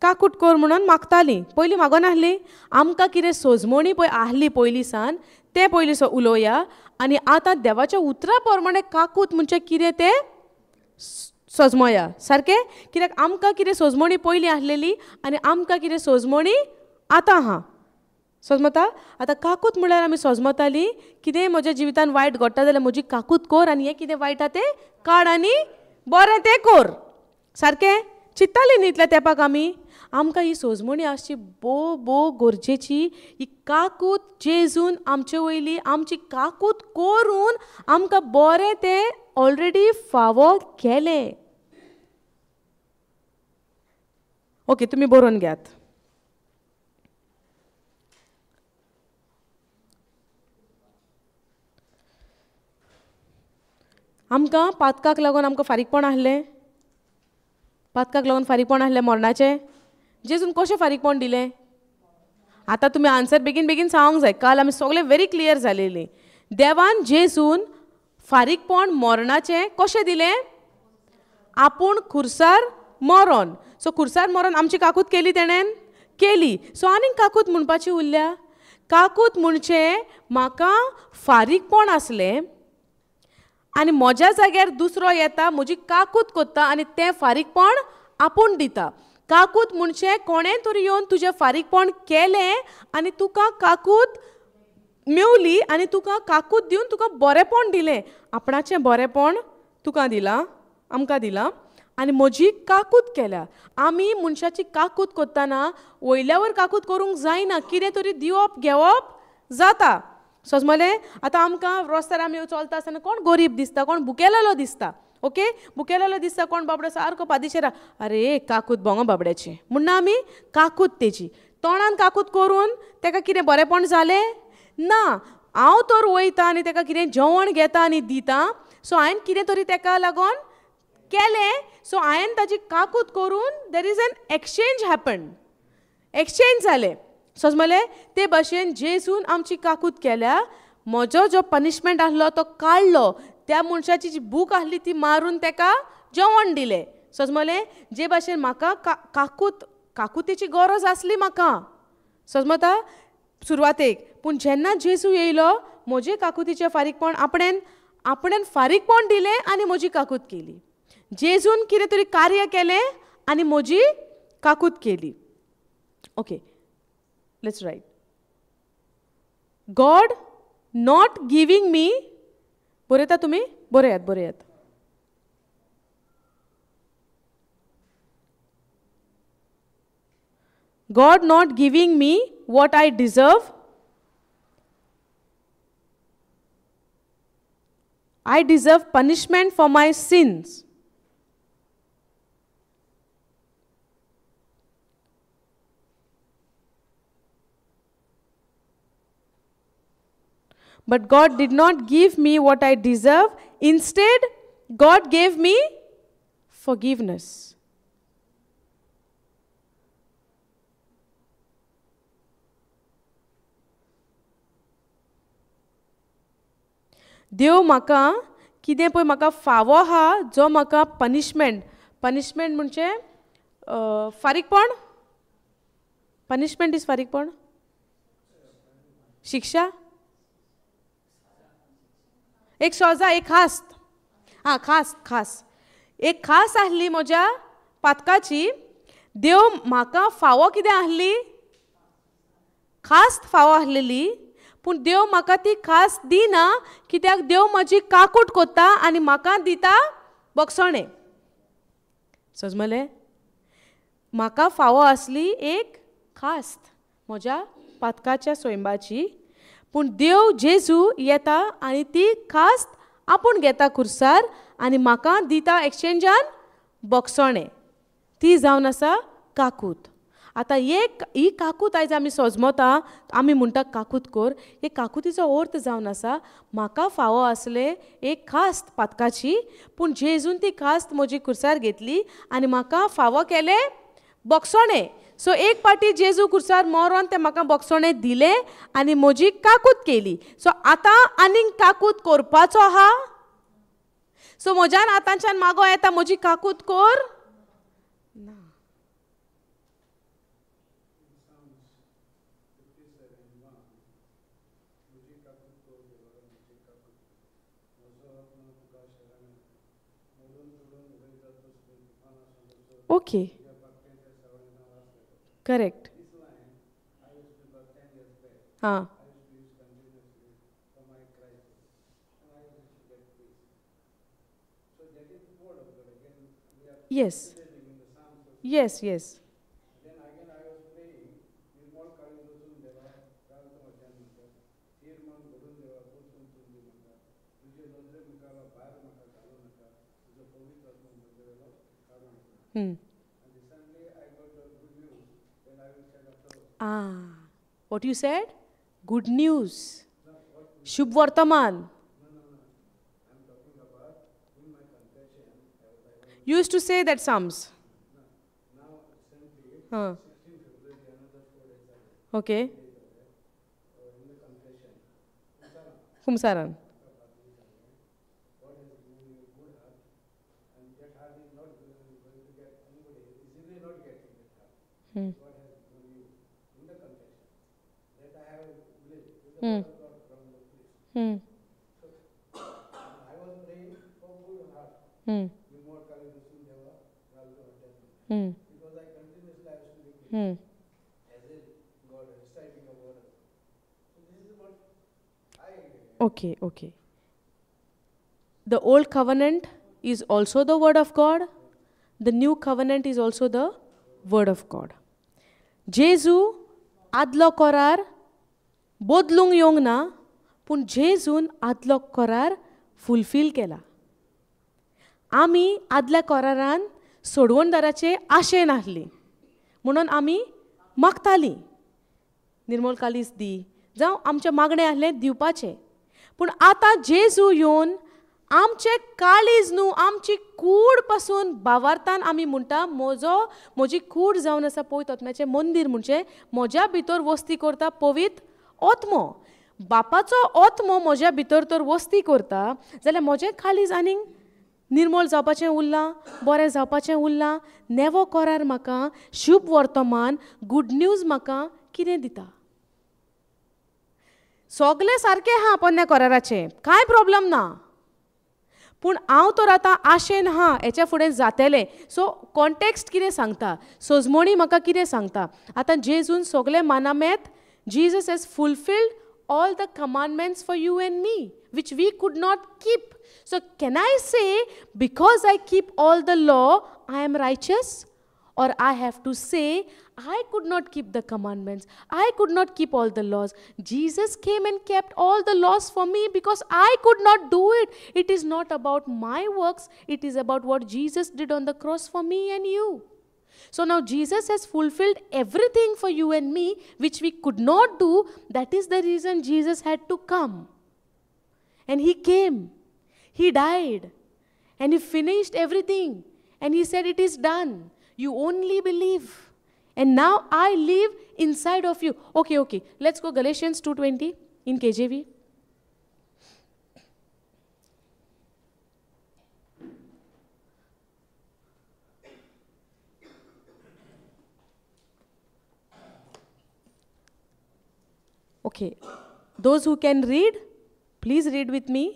काकूट कोर म्हणून मागतालीं पयलीं मागोन आसलीं आमकां कितें सोजमणी पळय आहली पयलीं सान तें पयलीं उलोवया आनी आतां देवाच्या उतरा प्रमाणें काकूत म्हणचें कितें तें सोजमोया सारकें कित्याक आमकां कितें सोजमणी पयलीं आसलेली आनी आमकां कितें सोजमणी आतां आहा सोजमता आतां काकूत म्हळ्यार आमी सोजमतालीं कितें म्हज्या जिवितांत वायट घडटा जाल्यार म्हजी काकूत कोर आनी हें कितें वायट आहा तें काड आनी बरें तें कोर सारकें चिंत्तालीं न्ही इतल्या तेंपाक आमी आमकां ही सोजमणी आसची भोव गरजेची ही काकूत जेजून आमचे वयली आमची काकूत कोरून आमकां बरें तें ऑलरेडी फावो केलें ओके तुमी बरोवन घेयात आमकां पातकाक लागून आमकां फारीकपण आहलें, पातकाक लागून फारीकपण आहलें मरणाचें. जेजून कशें फारीकपण दिलें? आतां तुमी आन्सर बेगीन बेगीन सांगूंक जाय. काल आमी सगळें व्हेरी क्लियर जालेलीं. देवान जेजून फारीकपण मरणाचें कशें दिलें? आपूण खुर्सार मरोन. सो खुर्सार मरोन आमची काकूत केली तेणेन? केली. सो आनीक काकूत म्हणपाची उरल्या. काकूत म्हणचे म्हाका फारीकपण आसलें आनी म्हज्या जाग्यार दुसरो येता, म्हजी काकूत कोत्ता आनी तें फारीकपण आपूण दिता. काकूत म्हणचे कोणें तरी येवन तुजें फारीकपण केलें आनी तुका काकूत मेवली आनी तुका काकूत दिवन तुका बरेंपण दिलें. आपणाचें बरेंपण तुका दिलां, आमकां दिलां आनी म्हजी काकूत केल्या. आमी मनशाची काकूत कोत्ताना वयल्या वयर काकूत करूंक जायना, कितें तरी दिवप घेवप जाता. समजलें? आतां आमकां रस्त्यार आमी चलता आसतना कोण गरीब दिसता, कोण भुकेलेलो दिसता. ओके, भुकेलेलो दिसता, कोण बाबडो सारको पादेशेर, अरे काकूत भोंगो बाबड्याची म्हणना आमी काकूत तेजी. तोंडान काकूत करून तेका कितें बरेंपण जालें? ना. हांव तर वयता आनी तेका कितें जेवण घेता आनी दिता. सो हांवें कितें तरी तेका लागून केलें. सो हांवें ताजी काकूत करून there is an exchange happen. Exchange जालें. समजलें? ते भाशेन जेजून आमची काकूत केल्या. म्हजो जो पनिशमेंट आसलो तो काडलो. त्या मनशाची जी भूक आसली ती मारून तेका जेवण दिलें. समजलें? जे भाशेन म्हाका काकुतीची गरज आसली म्हाका. समजता? सुरवातेक. पूण जेन्ना जेजू येयलो म्हजे काकुतीचें फारीकपण आपणेन फारीकपण दिलें आनी म्हजी काकूत केली. जेजून कितें तरी कार्य केलें आनी म्हजी काकूत केली. Okay, let's write. God not giving me, बरयता तुमी? बरयात. God not giving me what I deserve. I deserve punishment for my sins. But God did not give me what I deserve. Instead, God gave me forgiveness. देव म्हाका कितें पळय म्हाका फावो आहा जो म्हाका पनिशमेंट म्हणजे फारीकपण. Punishment is फारीकपण. शिक्षा, एक सोजा, एक खास्त. खास एक खास आहली म्हज्या पातकाची. देव म्हाका फावो कितें आहली? खास्त फावो आहलेली. पूण देव म्हाका ती खास दिना, कित्याक देव म्हजी काकूट कोत्ता आनी म्हाका दिता बक्षणे. समजलें? म्हाका फावो आसली एक खास्त म्हज्या पातकाच्या सोयंबाची. पूण देव जेजू येता आनी ती खास्त आपूण घेता खुर्सार आनी म्हाका दिता एक्सचेंजान बक्षणे. ती जावन आसा काकूत. आतां ही काकूत आयज आमी सजमता, आमी म्हणटा काकूत कर. हे काकुतीचो अर्थ जावन आसा म्हाका फावो आसले एक खास्त पातकाची, पूण जेजून ती खास्त म्हजी खुर्सार घेतली आनी म्हाका फावो केले बक्षणे. सो एक पाटी जेजू खुर्सार मरोन ते म्हाका बक्षणे दिले आनी म्हजी काकूत केली. सो आतां आनीक काकूत करपाचो आहा. सो म्हज्यान आतांच्यान मागो येता म्हजी काकूत कर ना. Okay, correct. हां, yes. What you said? Good news. शुभ वर्तमान. You used to say that Psalms. Okay. Kumsaran. Okay, okay. The old covenant is also the word of God. The new covenant is also the word of God. जेजू आदलो करार बदलूंक येवंक ना, पूण जेजून आदलो करार फुलफील केला. आमी आदल्या करारान सोडवणदाराचे आशेन आसली, म्हणून आमी मागतालीं निर्मल कालीस दी, जावं आमचें मागणें आसलें दिवपाचें. पूण आतां जेजू येवन आमचें काळीज न्हू, आमची कूड पासून भावार्थान आमी म्हणटा म्हजी कूड जावन आसा पळय आत्म्याचें मंदीर, म्हणजे म्हज्या भितर वस्ती करता पवित्र आत्मो. बापाचो आत्मो म्हज्या भितर तर वस्ती करता, जाल्यार म्हजें काळीज आनीक निर्मळ जावपाचें उरलां, बरें जावपाचें उरलां. नेवो करार म्हाका शुभ वर्तमान, गूड न्यूज म्हाका कितें दिता? सगलें सारकें आहा पोन्ने कराराचें, कांय प्रॉब्लेम ना. पूण हांव तर आतां आशेन आहा हेच्या फुडें जातलें. सो कॉन्टेक्स्ट कितें सांगता, सोजमणी म्हाका कितें सांगता? आतां जेजून सगलें मानामेत, Jesus has fulfilled all the commandments for you and me, which we could not keep. So can I say, because I keep all the law, I am righteous? Or I have to say, I could not keep the commandments, I could not keep all the laws. Jesus came and kept all the laws for me because I could not do it. It is not about my works, it is about what Jesus did on the cross for me and you. So now Jesus has fulfilled everything for you and me, which we could not do. That is the reason Jesus had to come. And he came, he died, and he finished everything. And he said, it is done. You only believe. And now I live inside of you. Okay. Let's go Galatians 2:20 in KJV. Okay, those who can read, please read with me.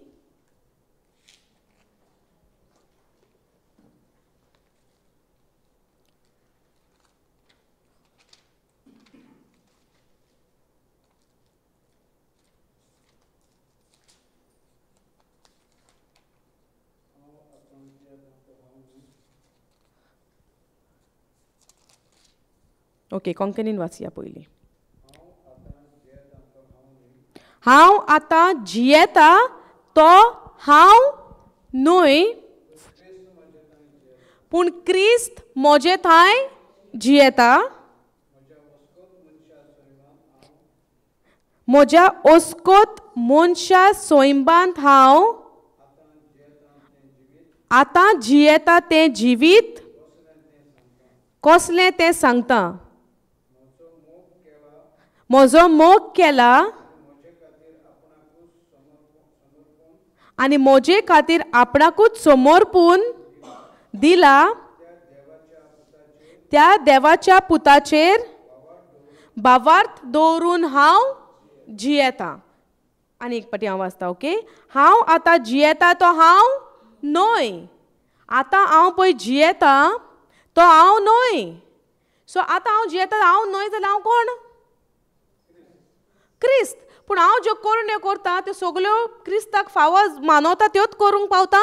Okay, कोंकणीन वाचया पयलीं. हांव आतां जियेता तो हांव न्हय, पूण क्रिस्त म्हजे थंय जियेता. म्हज्या ओस्कोत मनशा सोयंबांत हांव आतां जियेता तें जिवीत कसलें तें सांगता. म्हजो मोग केला आनी म्हजे खातीर आपणाकूच समर्पून दिला. त्या देवाच्या पुताचेर भावार्थ दवरून हांव जियेता. आनी एक पाटी हांव वाचता. ओके, हांव आतां जियेता तो हांव न्हय. आतां हांव पळय जियेता तो हांव न्हय. सो आतां हांव जियेता हांव न्हय जाल्यार हांव कोण? क्रिस्त. पूण हांव ज्यो करण्यो करता त्यो सगल्यो क्रिस्ताक फावो मानवता त्योच करूंक पावता.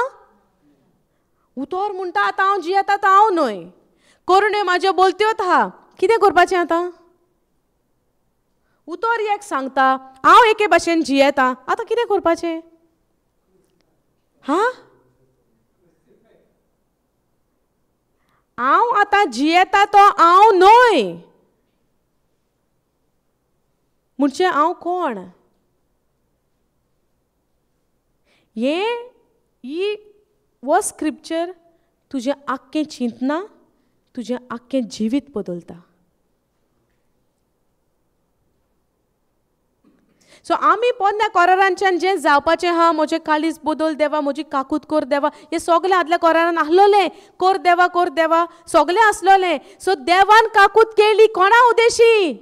उतर म्हणटा आतां हांव जियेता तो हांव न्हय, करण्यो म्हाज्यो बोलत्योच आहा, कितें करपाचें आतां? उतर एक सांगता हांव एके भाशेन जियेता, आतां कितें करपाचें? हांव आतां जियेता तो हांव न्हय म्हणजे हांव कोण? ही वो स्क्रिप्चर तुजें आख्खें चिंतना तुजें आख्खें जिवीत बदलता. सो आमी पोन्न्या कोरारांच्यान जें जावपाचें आहा, म्हजें काळीज बदल देवा, म्हजी काकूट कर देवा, हें सगलें आदल्या कोरारान आसलोलें. कर देवा सगलें आसलोलें. सो देवान काकूट केली कोणा उद्देशी?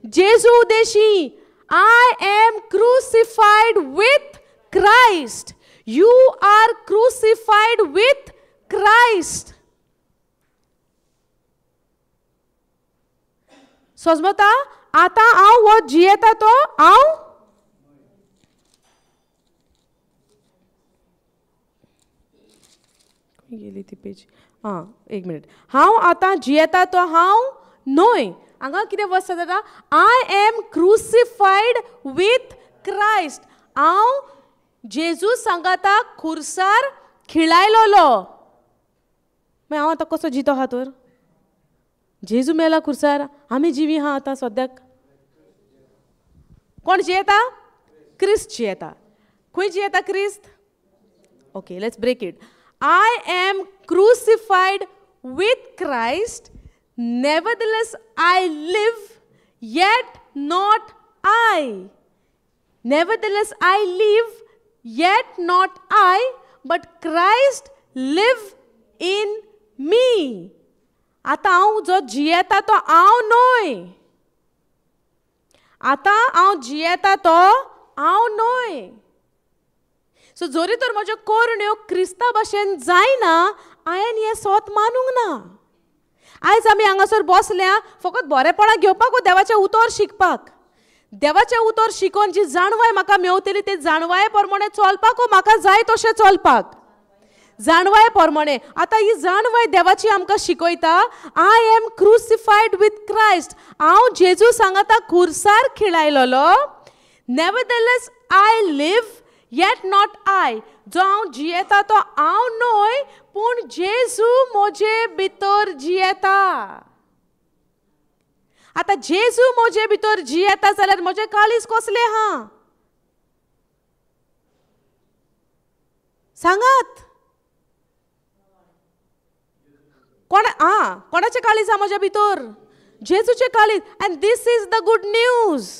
जेजू उद्देशी. I am crucified with Christ. You are crucified with Christ. समजता? आता हांव हो जियेता तो हांव गेली ती पेज. एक मिनिट. हांव आतां जियेता तो हांव न्हय. हांगा कितें वचता जाता? आय एम क्रुसिफायड विथ क्रायस्ट. हांव जेजू सांगाता खुर्सार खिळायलोलो. मागीर हांव आतां कसो जितो आहा तर? जेजू मेला खुर्सार, आमी जिवी आहा आतां सद्याक. कोण जियेता? क्रिस्त जियेता. खंय जियेता क्रिस्त? Okay, let's break it. I am crucified with Christ, nevertheless I live, yet not I. Nevertheless I live, yet not I, but Christ live in me. आता हांव जो जियेता तो हांव न्हय. आता हांव जियेता तो हांव न्हय. सो जोरी तर म्हज्यो कोरण्यो क्रिस्ता भाशेन जायना, हांवें हें स्वत मानूंक ना. आयज आमी हांगासर बसल्या फकत बरेपणां घेवपाक वा देवाचें उतर शिकपाक. देवाचें उतर शिकोवन जी जाणवाय म्हाका मेवतली ते जाणवाये प्रमाणे चलपाक वा म्हाका जाय तशें चलपाक. जाणवाये प्रमाणे. आतां ही जाणवाय देवाची आमकां शिकयता. I am crucified with Christ. हांव जेजू सांगाता खुर्सार खिळायलोलो. Nevertheless I live, yet not I. जो हांव जियेता तो हांव न्हय, पूण जेजू म्हजे भितर जियेता. आतां जेजू म्हजे भितर जियेता जाल्यार म्हजें काळीज कसलें आहा? सांगात. कोणाचें काळीज आहा म्हज्या भितर? जेजूचें काळीज. And this is the good news.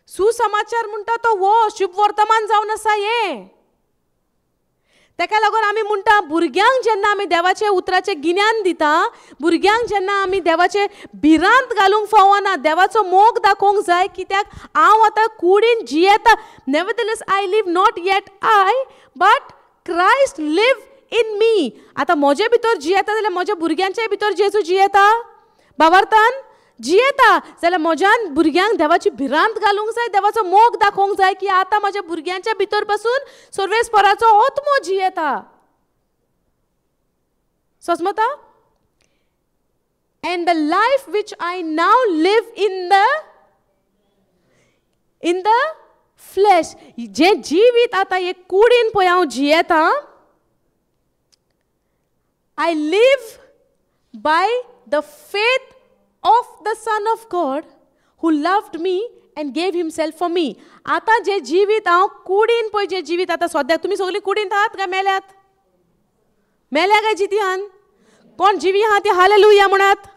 सुसमाचार म्हणटा तो हो शुभ वर्तमान जावन आसा हें. तेका लागून आमी म्हणटा भुरग्यांक जेन्ना आमी देवाचे उतराचें गिन्यान दिता, भुरग्यांक जेन्ना आमी देवाचे भिरांत घालूंक फावना, देवाचो मोग दाखोवंक जाय. कित्याक हांव आतां कुडीन जियेता. Nevertheless I live not yet I, but Christ live in me. आतां म्हजे भितर जियेता जाल्यार म्हज्या भुरग्यांचे भितर जेजू जियेता. भावार्थान जियेता जाल्यार म्हज्यान भुरग्यांक देवाची भिरांत घालूंक जाय, देवाचो मोग दाखोवंक जाय की आतां म्हज्या भुरग्यांच्या भितर पासून सर्वेस्पराचो आत्मो जियेता. समजता? And the life which I now live in the flesh. जे जिवीत आतां हे कुडीन पळय हांव जियेता, I live by the faith of the Son of God who loved me and gave himself for me. आता जे जिवीत हांव कुडीन पळय, जे जिवीत आतां सद्याक तुमी सगळीं कुडींत आहात काय मेल्यात? मेल्या काय जिती आहात? कोण जिवी आहात ते हालेलुया म्हणात.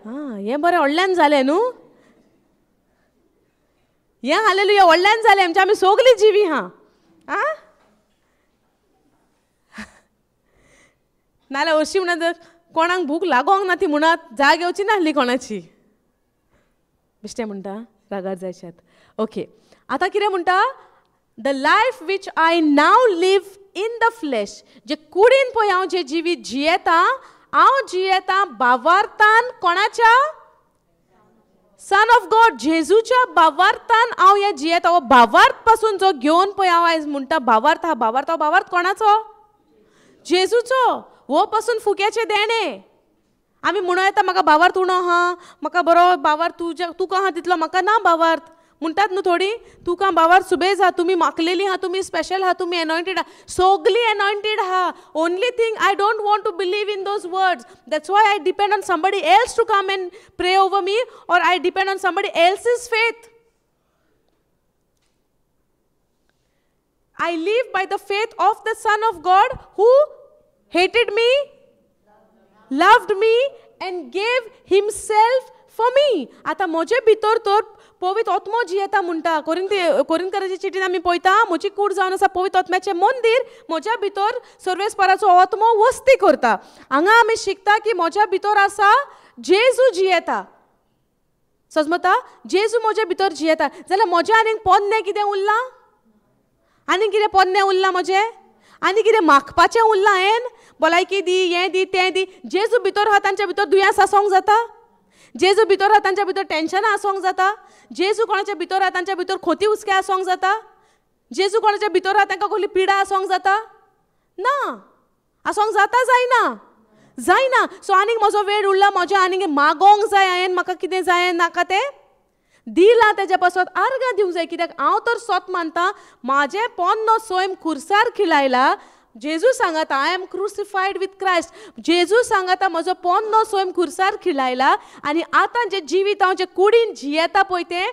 हें बरें व्हडल्यान जालें न्हू. हें हालेलुया व्हडल्यान जालें म्हणजे आमी सगळीं जिवी आहा. नाल्यार अशी म्हणत कोणाक भूक लागोंक ना ती म्हणत जाग येवची नासली कोणाची. बेश्टें म्हणटा रागार जायच्यात. ओके, आतां कितें म्हणटा? The life which I now live in the flesh. जे कुडीन पळय हांव जे जिवीत जियेता, हांव जियेता भावार्थान. कोणाच्या? सन ऑफ गॉड, जेजूच्या भावार्थान हांव हें जियेता. हो भावार्थ पासून जो घेवन पळय हांव आयज म्हणटा भावार्थ हा. भावार्थ कोणाचो? जेजूचो. हो पासून फुक्याचे देणे. आमी म्हणूं येता म्हाका भावार्थ उणो आहा, म्हाका बरो भावार्थ तुका आहा तितलो म्हाका ना भावार्थ म्हणटात न्हू थोडी. तुका भावार्थ सुबेज आहा, तुमी मागलेली आहा, तुमी स्पेशल आहा, तुमी एनॉयंटेड आहा. सगळीं एनॉयंटेड आहा. Only thing I don't want to believe in those words. That's why I depend on somebody else to come and pray over me, और I depend on somebody else's faith. I live by the faith of the Son of God who hated me, loved me and gave himself for me. आता म्हजे भितर तर पवित्र आत्मो जियेता म्हणटा. कोरिंथकाराची चिठीन आमी पळयता, म्हजी कूड जावन आसा पवित्र आत्म्याचें मंदिर, म्हज्या भितर सर्वेस्पराचो आत्मो वस्ती करता. हांगा आमी शिकता की म्हज्या भितर आसा जेजू जियेता. समजता? जेजू म्हज्या भितर जियेता. जाल्यार म्हजें आनीक पोन्नें कितें उरलां? आनी कितें पोन्नें उरलां म्हजें? आनी कितें मागपाचें उरलां हांवें? भलायकी दी, हें दी, तें दी. जेजू भितर आहा तांच्या भितर दुयेंस आसोंक जाता. जेजू भितर आहा तांच्या भितर टेन्शनां आसोंक जाता. जेजू कोणाच्या भितर आहा तांच्या भितर खोती हुस्के आसोंक जाता. जेजू कोणाच्या भितर आहा तांकां कसली पिडा आसोंक जाता? ना, आसोंक जाता जायना. सो आनीक म्हजो वेळ उरला, म्हजें आनीक मागोंक जाय हांवें, म्हाका कितें जाय नाका तें दिलां, तेज्या पासत आर्गां दिवंक जाय. कित्याक हांव तर स्वत मानता म्हाजें पोन्नो स्वयं खुर्सार खिलायला. जेजू सांगता आय एम क्रुसिफायड विथ क्रायस्ट. जेजू सांगता म्हजो पोन्नो स्वयं खुर्सार खिलायला. आनी आतां जें जिवीत हांव जे कुडीन जियेता पळय तें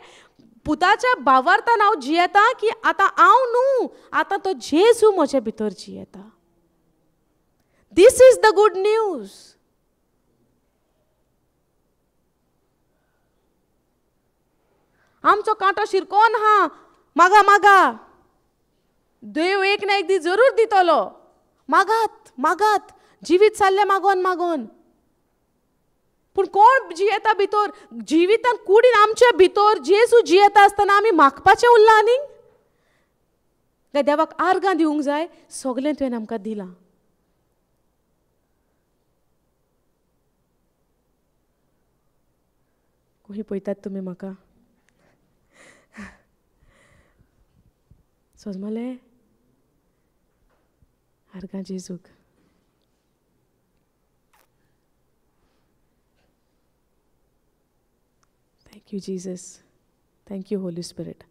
पुताच्या भावार्थान हांव जियेता की आतां हांव न्हू, आतां तो जेजू म्हजे भितर जियेता. This is the good news. आमचो कांटो शिरकोन हा, मागा देव एक ना एक दीस जरूर दितलो. मागात जिवीत चालले मागोन. पूण कोण जियेता भितर? जिवितान कुडीन आमच्या भितर जेजू जियेता आसतना आमी मागपाचें उरलां आनीक? काय देवाक आर्गां दिवंक जाय? सगलें तुवें आमकां दिलां. कोही पळयतात तुमी म्हाका? समजलें? आर्गां जेजूक. Thank you Jesus. Thank you holy spirit.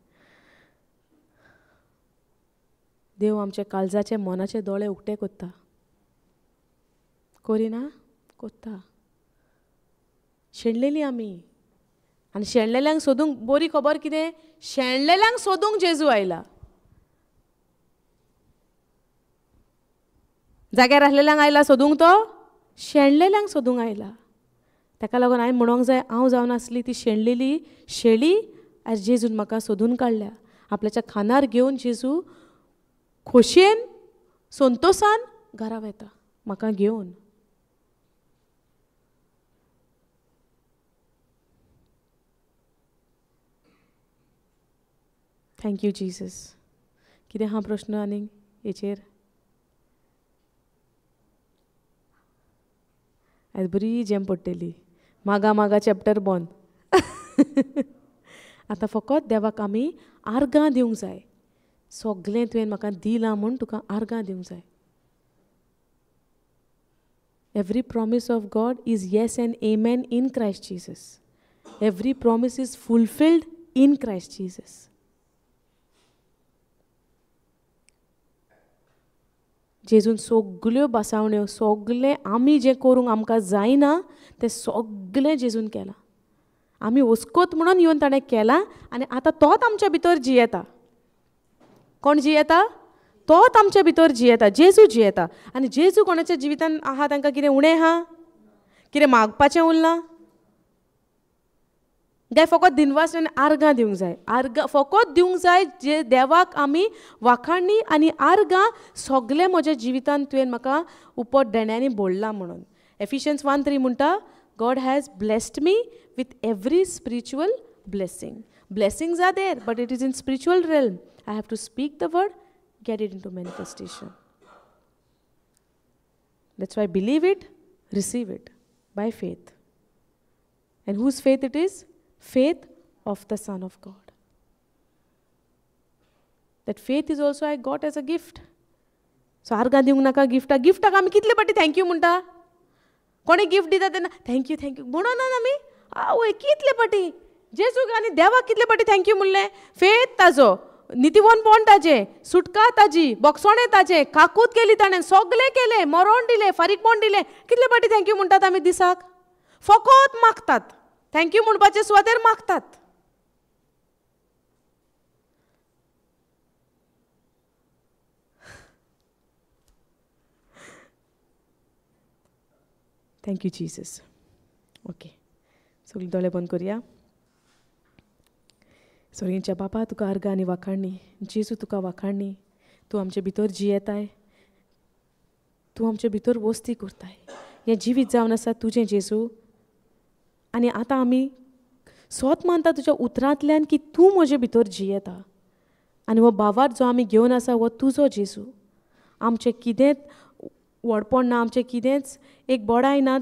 देव आमचे काळजाचे मनाचे दोळे उक्ते कोत्ता. कोरिना? कोत्ता. शेणलेली आमी. आनी शेणलेल्यांक सोदूंक बरी खबर कितें? शेणलेल्यांक सोदूंक जेजू आयला. जाग्यार आसलेल्यांक आयला सोदूंक? तो शेणलेल्यांक सोदूंक आयला. ताका लागून हांवें म्हणोंक जाय, हांव जावन आसली ती शेणलेली शेळी, आयज जेजून म्हाका सोदून काडल्या. आपल्याच्या खांदार घेवन जेजू खोशयेन संतोशान घरा वेता म्हाका घेवन. Thank you Jesus. कितें हा प्रश्न आनीक हेचेर? आयज बरी जेम पडटली. मागा चॅप्टर बंद. आतां फकत देवाक आमी आर्गां दिवंक जाय. सगलें तुवें म्हाका दिलां म्हूण तुका आर्गां दिवंक जाय. Every promise of God is yes and amen in Christ Jesus. Every promise is fulfilled in Christ Jesus. जेजून सगल्यो बासावण्यो, सगलें आमी जें करूंक आमकां जायना तें सगलें जेजून केलां. आमी वस्कोत म्हणून येवन ताणें केलां आनी आतां तोच आमच्या भितर जियेता. कोण जियेता? तोच आमच्या भितर जियेता. जेजू जियेता. आनी जेजू कोणाच्या जिवितान आहा तांकां कितें उणें आहा? कितें मागपाचें उरलां? काय फकत दिनवासान आर्गां दिवंक जाय. आर्गां फकत दिवंक जाय जे देवाक आमी वाखाणणी आनी आर्गां सगलें म्हज्या जिवितान तुवें म्हाका उपट देण्यांनी बोडलां म्हणून. एफिशियन्स 1:3 म्हणटा, God has blessed me with every spiritual blessing. Blessings are there but it is in spiritual realm. I have to speak the word, get it into manifestation. That's why believe it, receive it by faith. And whose faith it is? Faith of the Son of God. That faith is also I got as a gift. So आर्गां दिवंक नाका गिफ्टाक आमी कितले पाटी थँक्यू म्हणटा? कोणी गिफ्ट दिता तेन्ना थँक्यू म्हणोना आमी? आवय कितले पाटी जेजूक आनी देवाक कितले पाटी थँक्यू म्हणलें? फेथ ताजो, नितीवनपण ताजें, सुटका ताजी, बोगसोणें ताजें, काकूत केली ताणें, सगलें केलें, मरण दिलें, फारीकपण दिलें. कितले पाटी थँक्यू म्हणटात आमी दिसाक? फकत मागतात. थँक्यू म्हणपाचे सुवातेर मागतात. Thank you Jesus. ओके, सगळी दोळे बंद करुया. सगळींच्या बापा तुका अर्घ आनी वाखाणणी. जेजू तुका वाखाणणी. तूं आमचे भितर जियेताय, तूं आमचे भितर वस्ती करताय. हें जिवीत जावन आसा तुजें जेजू. आनी आतां आमी स्वत मानता तुज्या उतरांतल्यान की तूं म्हजे भितर जियेता. आनी हो भावार्थ जो आमी घेवन आसा हो तुजो जेजू. आमचें कितेंच व्हडपण ना, आमचें कितेंच एक बोडाय ना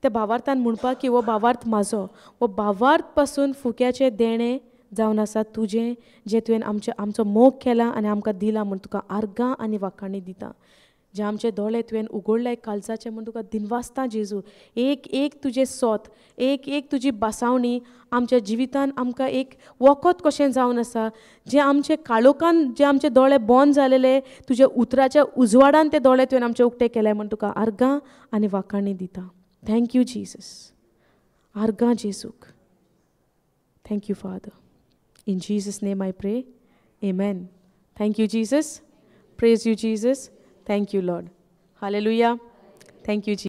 त्या भावार्थान म्हणपाक की हो भावार्थ म्हाजो. हो भावार्थ पासून फुक्याचें देणें जावन आसा तुजें, जें तुवें आमचो मोग केला आनी आमकां दिला म्हूण तुका आर्गां आनी वाखाणणी दिता. जे आमचे दोळे तुवें उगडल्याय काळजाचे म्हूण तुका दिनवासता जेजू. एक एक तुजें सोत, एक एक तुजी बासावणी आमच्या जिवितान आमकां एक वखद कशें जावन आसा. जे आमचे काळोखान जे आमचे दोळे बंद जालेले, तुजे उतराच्या उजवाडान ते दोळे तुवें आमचे उक्ते केले म्हूण तुका आर्गां आनी वाखाणणी दिता. Thank you Jesus. आर्गां जेजूक. Thank you father. In Jesus' name I pray. Amen. Thank you, Jesus. Praise you, Jesus. Thank you, Lord. Hallelujah. Thank you, Jesus.